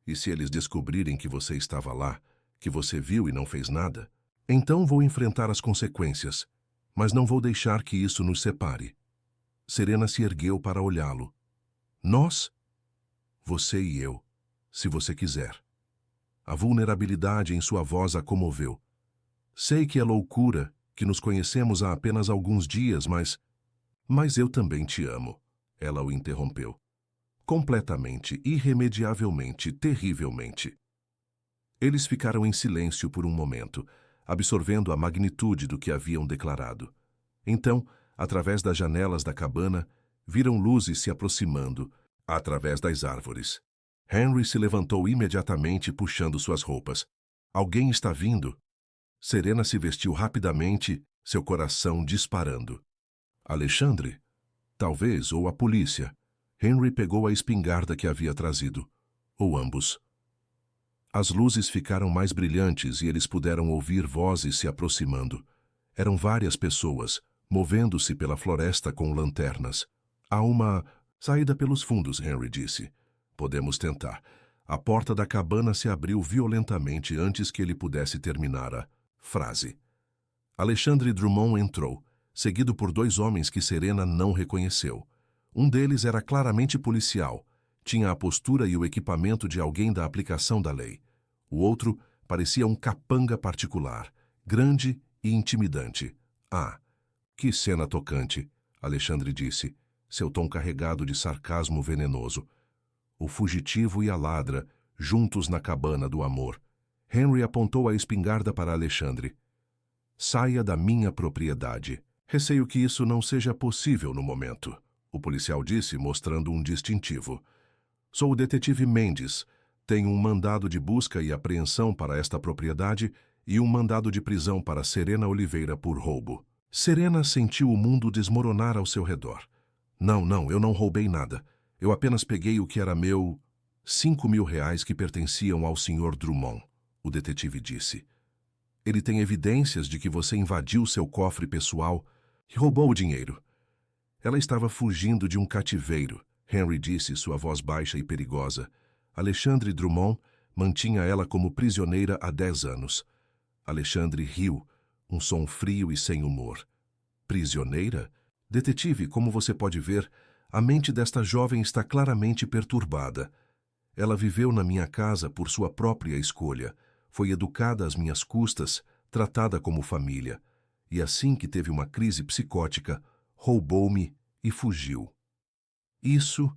E se eles descobrirem que você estava lá, que você viu e não fez nada, então vou enfrentar as consequências, mas não vou deixar que isso nos separe. Serena se ergueu para olhá-lo. Nós? Você e eu, se você quiser. A vulnerabilidade em sua voz a comoveu. Sei que é loucura, que nos conhecemos há apenas alguns dias, mas eu também te amo. Ela o interrompeu. Completamente, irremediavelmente, terrivelmente. Eles ficaram em silêncio por um momento, absorvendo a magnitude do que haviam declarado. Então, através das janelas da cabana, viram luzes se aproximando, através das árvores. Henry se levantou imediatamente, puxando suas roupas. Alguém está vindo? Serena se vestiu rapidamente, seu coração disparando. Alexandre? Talvez, ou a polícia. Henry pegou a espingarda que havia trazido. Ou ambos. As luzes ficaram mais brilhantes e eles puderam ouvir vozes se aproximando. Eram várias pessoas, movendo-se pela floresta com lanternas. Há uma saída pelos fundos, Henry disse. Podemos tentar. A porta da cabana se abriu violentamente antes que ele pudesse terminar a frase. Alexandre Drummond entrou, seguido por 2 homens que Serena não reconheceu. Um deles era claramente policial. Tinha a postura e o equipamento de alguém da aplicação da lei. O outro parecia um capanga particular, grande e intimidante. Ah, que cena tocante, Alexandre disse, seu tom carregado de sarcasmo venenoso. O fugitivo e a ladra, juntos na cabana do amor. Henry apontou a espingarda para Alexandre. Saia da minha propriedade. Receio que isso não seja possível no momento, o policial disse, mostrando um distintivo. Sou o detetive Mendes. Tenho um mandado de busca e apreensão para esta propriedade e um mandado de prisão para Serena Oliveira por roubo. Serena sentiu o mundo desmoronar ao seu redor. Não, eu não roubei nada. Eu apenas peguei o que era meu... 5.000 reais que pertenciam ao Sr. Drummond, o detetive disse. Ele tem evidências de que você invadiu seu cofre pessoal e roubou o dinheiro. Ela estava fugindo de um cativeiro, Henry disse, sua voz baixa e perigosa. Alexandre Drummond mantinha ela como prisioneira há 10 anos. Alexandre riu, um som frio e sem humor. Prisioneira? Detetive, como você pode ver, a mente desta jovem está claramente perturbada. Ela viveu na minha casa por sua própria escolha, foi educada às minhas custas, tratada como família. E assim que teve uma crise psicótica, roubou-me e fugiu. Isso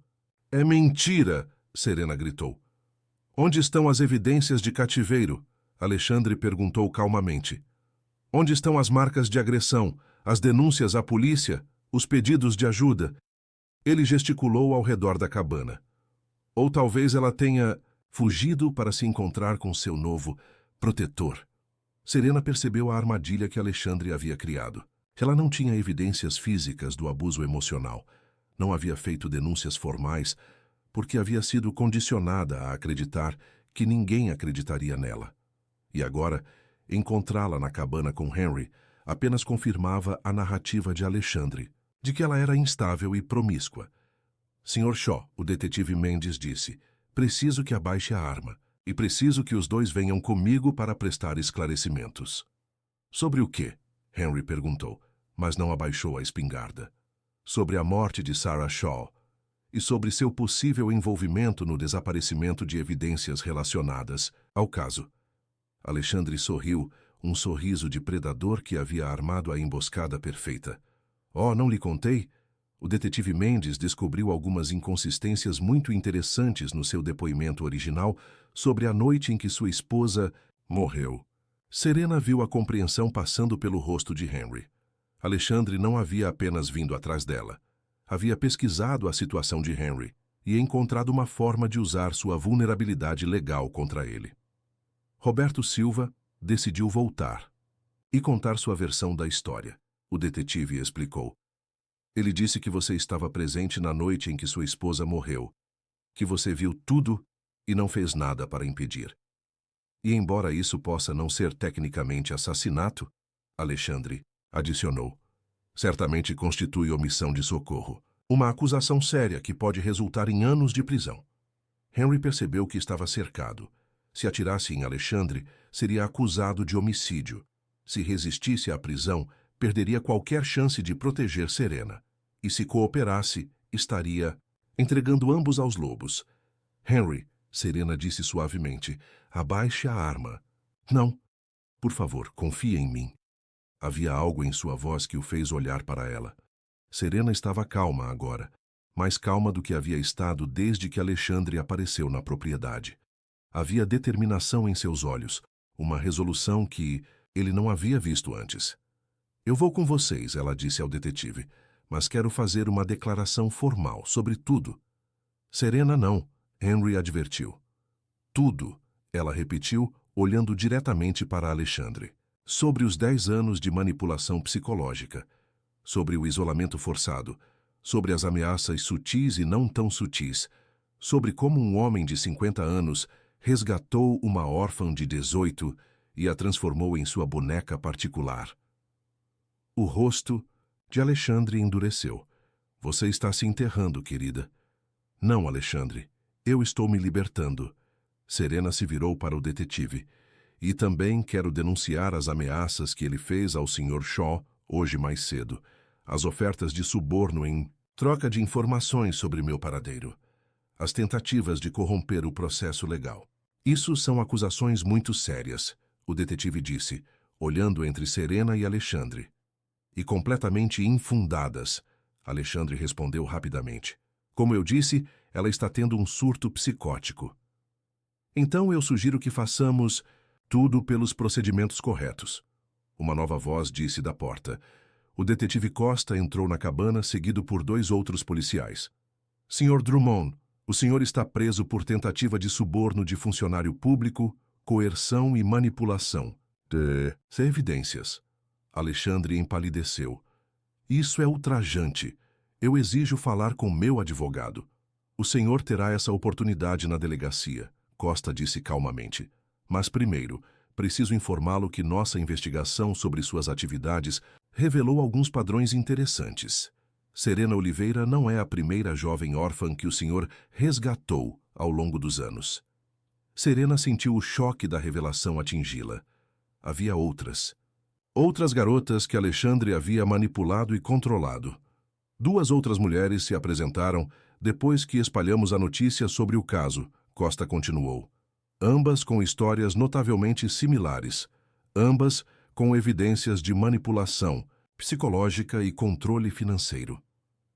é mentira! Serena gritou. Onde estão as evidências de cativeiro? Alexandre perguntou calmamente. Onde estão as marcas de agressão, as denúncias à polícia, os pedidos de ajuda? Ele gesticulou ao redor da cabana. Ou talvez ela tenha fugido para se encontrar com seu novo protetor. Serena percebeu a armadilha que Alexandre havia criado. Ela não tinha evidências físicas do abuso emocional. Não havia feito denúncias formais, porque havia sido condicionada a acreditar que ninguém acreditaria nela. E agora, encontrá-la na cabana com Henry apenas confirmava a narrativa de Alexandre, de que ela era instável e promíscua. Sr. Shaw, o detetive Mendes disse, preciso que abaixe a arma, e preciso que os 2 venham comigo para prestar esclarecimentos. Sobre o quê? Henry perguntou, mas não abaixou a espingarda. Sobre a morte de Sarah Shaw e sobre seu possível envolvimento no desaparecimento de evidências relacionadas ao caso. Alexandre sorriu, um sorriso de predador que havia armado a emboscada perfeita. Oh, não lhe contei? O detetive Mendes descobriu algumas inconsistências muito interessantes no seu depoimento original sobre a noite em que sua esposa morreu. Serena viu a compreensão passando pelo rosto de Henry. Alexandre não havia apenas vindo atrás dela. Havia pesquisado a situação de Henry e encontrado uma forma de usar sua vulnerabilidade legal contra ele. Roberto Silva decidiu voltar e contar sua versão da história. O detetive explicou. Ele disse que você estava presente na noite em que sua esposa morreu, que você viu tudo e não fez nada para impedir. E embora isso possa não ser tecnicamente assassinato, Alexandre adicionou, certamente constitui omissão de socorro, uma acusação séria que pode resultar em anos de prisão. Henry percebeu que estava cercado. Se atirasse em Alexandre, seria acusado de homicídio. Se resistisse à prisão, perderia qualquer chance de proteger Serena. E se cooperasse, estaria entregando ambos aos lobos. Henry, Serena disse suavemente, abaixe a arma. Não. Por favor, confie em mim. Havia algo em sua voz que o fez olhar para ela. Serena estava calma agora, mais calma do que havia estado desde que Alexandre apareceu na propriedade. Havia determinação em seus olhos, uma resolução que ele não havia visto antes. Eu vou com vocês, ela disse ao detetive, mas quero fazer uma declaração formal sobre tudo. Serena não, Henry advertiu. Tudo, ela repetiu, olhando diretamente para Alexandre. Sobre os 10 anos de manipulação psicológica, sobre o isolamento forçado, sobre as ameaças sutis e não tão sutis, sobre como um homem de 50 anos resgatou uma órfã de 18 e a transformou em sua boneca particular. O rosto de Alexandre endureceu. Você está se enterrando, querida. Não, Alexandre. Eu estou me libertando. Serena se virou para o detetive. E também quero denunciar as ameaças que ele fez ao Sr. Shaw hoje mais cedo. As ofertas de suborno em troca de informações sobre meu paradeiro. As tentativas de corromper o processo legal. Isso são acusações muito sérias, o detetive disse, olhando entre Serena e Alexandre. E completamente infundadas, Alexandre respondeu rapidamente. Como eu disse, ela está tendo um surto psicótico. Então eu sugiro que façamos tudo pelos procedimentos corretos. Uma nova voz disse da porta. O detetive Costa entrou na cabana, seguido por 2 outros policiais. Sr. Drummond, o senhor está preso por tentativa de suborno de funcionário público, coerção e manipulação. Sem evidências. Alexandre empalideceu. Isso é ultrajante. Eu exijo falar com meu advogado. O senhor terá essa oportunidade na delegacia, Costa disse calmamente. Mas primeiro, preciso informá-lo que nossa investigação sobre suas atividades revelou alguns padrões interessantes. Serena Oliveira não é a primeira jovem órfã que o senhor resgatou ao longo dos anos. Serena sentiu o choque da revelação atingi-la. Havia outras. Outras garotas que Alexandre havia manipulado e controlado. 2 outras mulheres se apresentaram depois que espalhamos a notícia sobre o caso, Costa continuou. Ambas com histórias notavelmente similares. Ambas com evidências de manipulação psicológica e controle financeiro.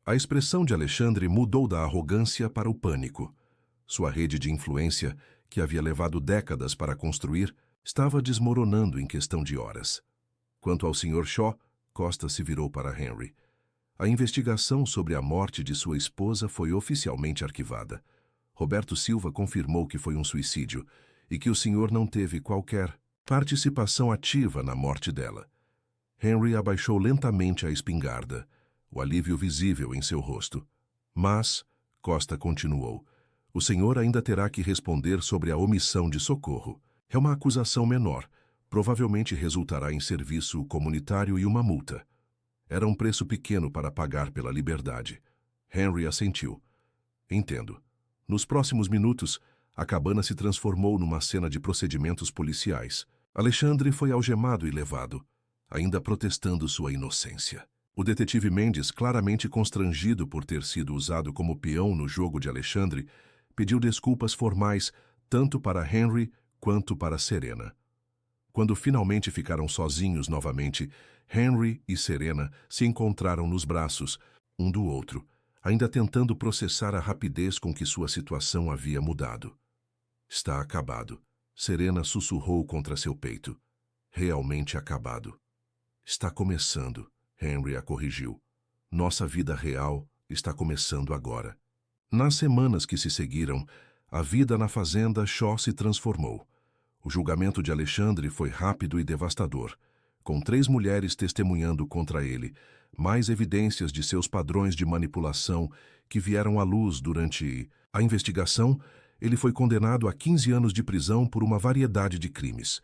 A expressão de Alexandre mudou da arrogância para o pânico. Sua rede de influência, que havia levado décadas para construir, estava desmoronando em questão de horas. Quanto ao Sr. Shaw, Costa se virou para Henry. A investigação sobre a morte de sua esposa foi oficialmente arquivada. Roberto Silva confirmou que foi um suicídio e que o senhor não teve qualquer participação ativa na morte dela. Henry abaixou lentamente a espingarda, o alívio visível em seu rosto. Mas, Costa continuou, o senhor ainda terá que responder sobre a omissão de socorro. É uma acusação menor, provavelmente resultará em serviço comunitário e uma multa. Era um preço pequeno para pagar pela liberdade. Henry assentiu. Entendo. Nos próximos minutos, a cabana se transformou numa cena de procedimentos policiais. Alexandre foi algemado e levado, ainda protestando sua inocência. O detetive Mendes, claramente constrangido por ter sido usado como peão no jogo de Alexandre, pediu desculpas formais tanto para Henry quanto para Serena. Quando finalmente ficaram sozinhos novamente, Henry e Serena se encontraram nos braços, um do outro, ainda tentando processar a rapidez com que sua situação havia mudado. Está acabado. Serena sussurrou contra seu peito. Realmente acabado. Está começando, Henry a corrigiu. Nossa vida real está começando agora. Nas semanas que se seguiram, a vida na fazenda Shaw se transformou. O julgamento de Alexandre foi rápido e devastador, com 3 mulheres testemunhando contra ele, mais evidências de seus padrões de manipulação que vieram à luz durante a investigação. Ele foi condenado a 15 anos de prisão por uma variedade de crimes,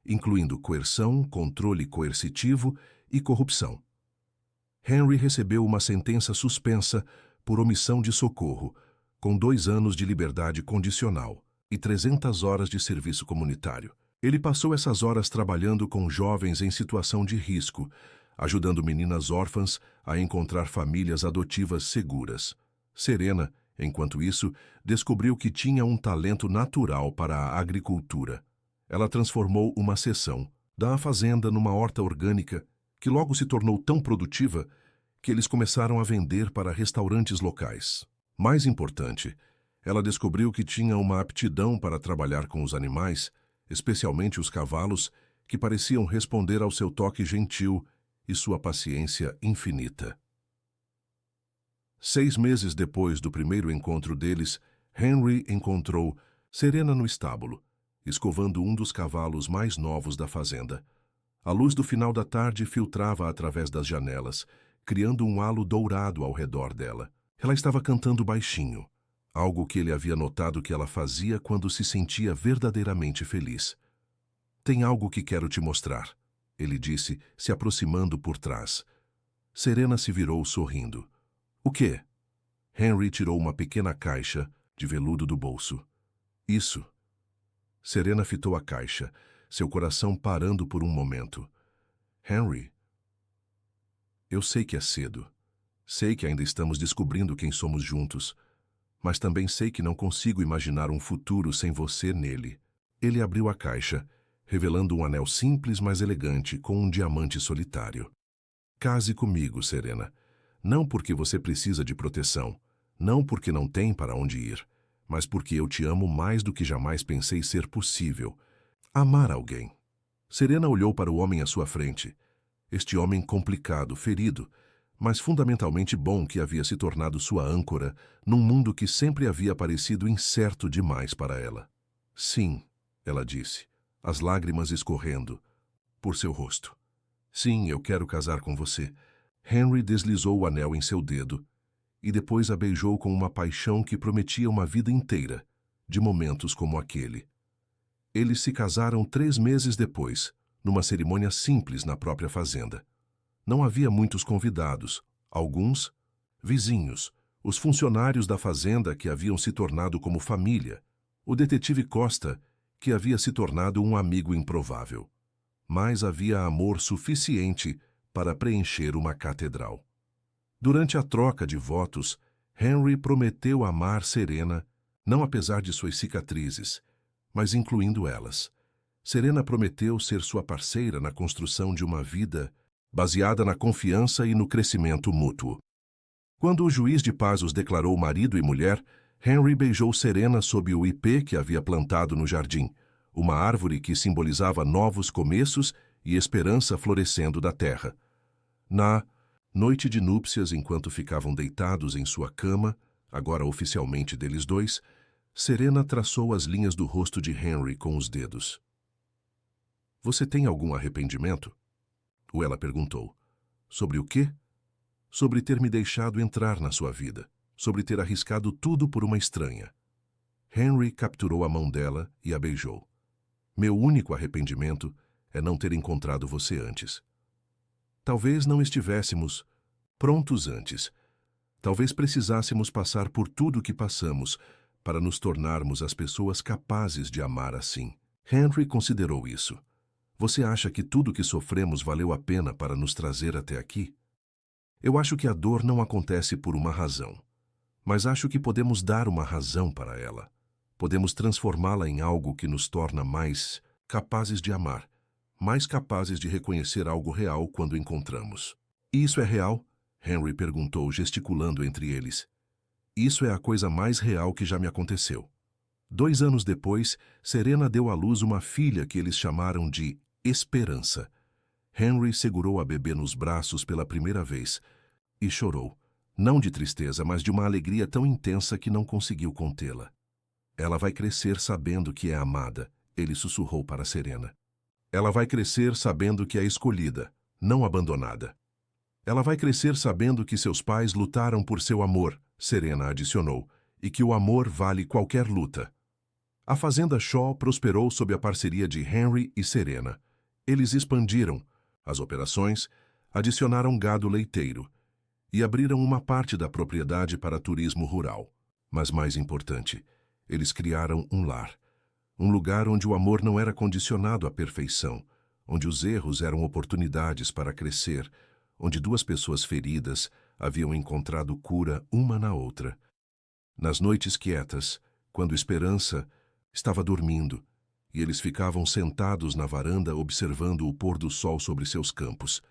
incluindo coerção, controle coercitivo e corrupção. Henry recebeu uma sentença suspensa por omissão de socorro, com 2 anos de liberdade condicional e 300 horas de serviço comunitário. Ele passou essas horas trabalhando com jovens em situação de risco, ajudando meninas órfãs a encontrar famílias adotivas seguras. Serena, enquanto isso, descobriu que tinha um talento natural para a agricultura. Ela transformou uma seção da fazenda numa horta orgânica que logo se tornou tão produtiva que eles começaram a vender para restaurantes locais. Mais importante, ela descobriu que tinha uma aptidão para trabalhar com os animais, especialmente os cavalos, que pareciam responder ao seu toque gentil e sua paciência infinita. 6 meses depois do primeiro encontro deles, Henry encontrou Serena no estábulo, escovando um dos cavalos mais novos da fazenda. A luz do final da tarde filtrava através das janelas, criando um halo dourado ao redor dela. Ela estava cantando baixinho, algo que ele havia notado que ela fazia quando se sentia verdadeiramente feliz. Tem algo que quero te mostrar, ele disse, se aproximando por trás. Serena se virou sorrindo. O quê? Henry tirou uma pequena caixa de veludo do bolso. Isso. Serena fitou a caixa, seu coração parando por um momento. Henry, eu sei que é cedo. Sei que ainda estamos descobrindo quem somos juntos, mas também sei que não consigo imaginar um futuro sem você nele. Ele abriu a caixa, revelando um anel simples, mas elegante, com um diamante solitário. Case comigo, Serena. Não porque você precisa de proteção, não porque não tem para onde ir, mas porque eu te amo mais do que jamais pensei ser possível. Amar alguém. Serena olhou para o homem à sua frente. Este homem complicado, ferido, mas fundamentalmente bom, que havia se tornado sua âncora num mundo que sempre havia parecido incerto demais para ela. Sim, ela disse, as lágrimas escorrendo por seu rosto. Sim, eu quero casar com você. Henry deslizou o anel em seu dedo e depois a beijou com uma paixão que prometia uma vida inteira de momentos como aquele. Eles se casaram 3 meses depois, numa cerimônia simples na própria fazenda. Não havia muitos convidados, alguns vizinhos, os funcionários da fazenda que haviam se tornado como família, o detetive Costa, que havia se tornado um amigo improvável. Mas havia amor suficiente para preencher uma catedral. Durante a troca de votos, Henry prometeu amar Serena, não apesar de suas cicatrizes, mas incluindo elas. Serena prometeu ser sua parceira na construção de uma vida baseada na confiança e no crescimento mútuo. Quando o juiz de paz os declarou marido e mulher, Henry beijou Serena sob o ipê que havia plantado no jardim, uma árvore que simbolizava novos começos e esperança florescendo da terra. Na noite de núpcias, enquanto ficavam deitados em sua cama, agora oficialmente deles dois, Serena traçou as linhas do rosto de Henry com os dedos. Você tem algum arrependimento? Ela perguntou. Sobre o quê? Sobre ter me deixado entrar na sua vida, sobre ter arriscado tudo por uma estranha. Henry capturou a mão dela e a beijou. Meu único arrependimento é não ter encontrado você antes. Talvez não estivéssemos prontos antes. Talvez precisássemos passar por tudo o que passamos para nos tornarmos as pessoas capazes de amar assim. Henry considerou isso. Você acha que tudo o que sofremos valeu a pena para nos trazer até aqui? Eu acho que a dor não acontece por uma razão, mas acho que podemos dar uma razão para ela. Podemos transformá-la em algo que nos torna mais capazes de amar, mais capazes de reconhecer algo real quando encontramos. Isso é real? Henry perguntou, gesticulando entre eles. Isso é a coisa mais real que já me aconteceu. 2 anos depois, Serena deu à luz uma filha que eles chamaram de Esperança. Henry segurou a bebê nos braços pela primeira vez e chorou, não de tristeza, mas de uma alegria tão intensa que não conseguiu contê-la. Ela vai crescer sabendo que é amada, ele sussurrou para Serena. Ela vai crescer sabendo que é escolhida, não abandonada. Ela vai crescer sabendo que seus pais lutaram por seu amor, Serena adicionou, e que o amor vale qualquer luta. A Fazenda Shaw prosperou sob a parceria de Henry e Serena. Eles expandiram as operações, adicionaram gado leiteiro e abriram uma parte da propriedade para turismo rural. Mas mais importante, eles criaram um lar. Um lugar onde o amor não era condicionado à perfeição, onde os erros eram oportunidades para crescer, onde 2 pessoas feridas haviam encontrado cura uma na outra. Nas noites quietas, quando Esperança estava dormindo, e eles ficavam sentados na varanda observando o pôr do sol sobre seus campos.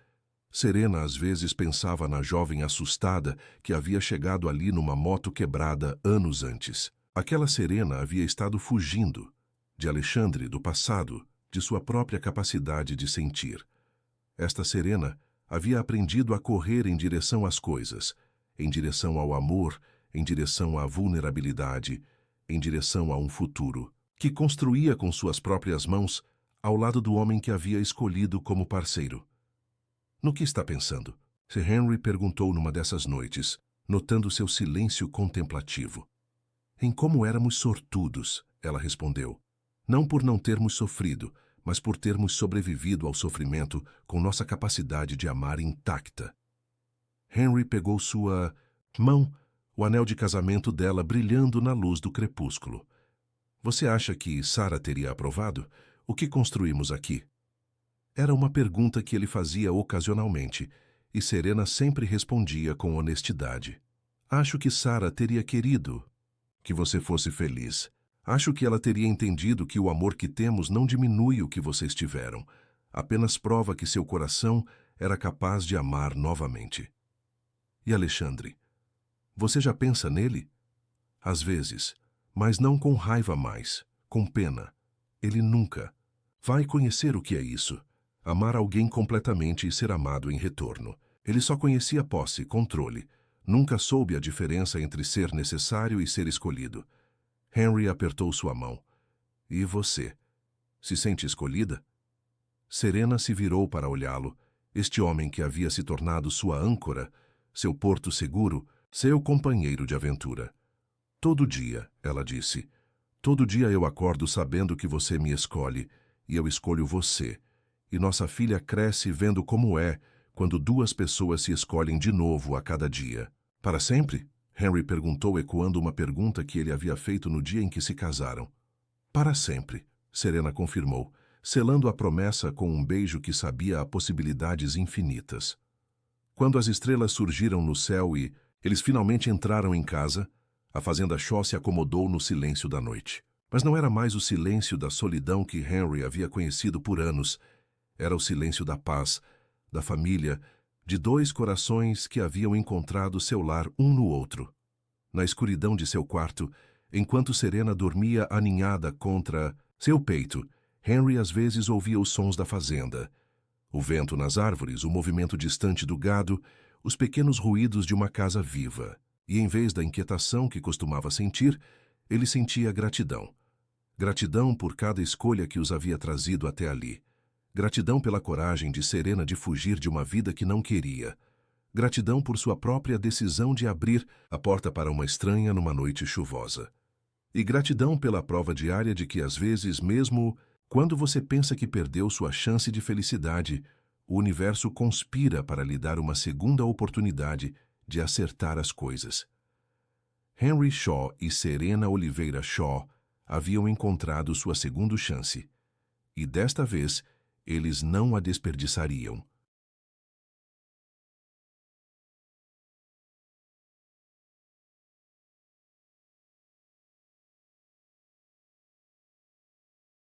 Serena às vezes pensava na jovem assustada que havia chegado ali numa moto quebrada anos antes. Aquela Serena havia estado fugindo de Alexandre, do passado, de sua própria capacidade de sentir. Esta Serena havia aprendido a correr em direção às coisas, em direção ao amor, em direção à vulnerabilidade, em direção a um futuro, que construía com suas próprias mãos ao lado do homem que havia escolhido como parceiro. No que está pensando? Sir Henry perguntou numa dessas noites, notando seu silêncio contemplativo. Em como éramos sortudos, ela respondeu. Não por não termos sofrido, mas por termos sobrevivido ao sofrimento com nossa capacidade de amar intacta. Henry pegou sua mão, o anel de casamento dela brilhando na luz do crepúsculo. Você acha que Sarah teria aprovado? O que construímos aqui? Era uma pergunta que ele fazia ocasionalmente, e Serena sempre respondia com honestidade. Acho que Sarah teria querido que você fosse feliz. Acho que ela teria entendido que o amor que temos não diminui o que vocês tiveram, apenas prova que seu coração era capaz de amar novamente. E Alexandre? Você já pensa nele? Às vezes, mas não com raiva mais, com pena. Ele nunca vai conhecer o que é isso. Amar alguém completamente e ser amado em retorno. Ele só conhecia posse, controle. Nunca soube a diferença entre ser necessário e ser escolhido. Henry apertou sua mão. E você? Se sente escolhida? Serena se virou para olhá-lo. Este homem que havia se tornado sua âncora, seu porto seguro, seu companheiro de aventura. Todo dia, ela disse. Todo dia eu acordo sabendo que você me escolhe, e eu escolho você. E nossa filha cresce vendo como é quando duas pessoas se escolhem de novo a cada dia. Para sempre? Henry perguntou, ecoando uma pergunta que ele havia feito no dia em que se casaram. Para sempre, Serena confirmou, selando a promessa com um beijo que sabia a possibilidades infinitas. Quando as estrelas surgiram no céu e eles finalmente entraram em casa, a fazenda Shaw se acomodou no silêncio da noite. Mas não era mais o silêncio da solidão que Henry havia conhecido por anos. Era o silêncio da paz, da família, de dois corações que haviam encontrado seu lar um no outro. Na escuridão de seu quarto, enquanto Serena dormia aninhada contra seu peito, Henry às vezes ouvia os sons da fazenda. O vento nas árvores, o movimento distante do gado, os pequenos ruídos de uma casa viva. E em vez da inquietação que costumava sentir, ele sentia gratidão. Gratidão por cada escolha que os havia trazido até ali. Gratidão pela coragem de Serena de fugir de uma vida que não queria. Gratidão por sua própria decisão de abrir a porta para uma estranha numa noite chuvosa. E gratidão pela prova diária de que, às vezes, mesmo quando você pensa que perdeu sua chance de felicidade, o universo conspira para lhe dar uma segunda oportunidade de acertar as coisas. Henry Shaw e Serena Oliveira Shaw haviam encontrado sua segunda chance. E desta vez, eles não a desperdiçariam.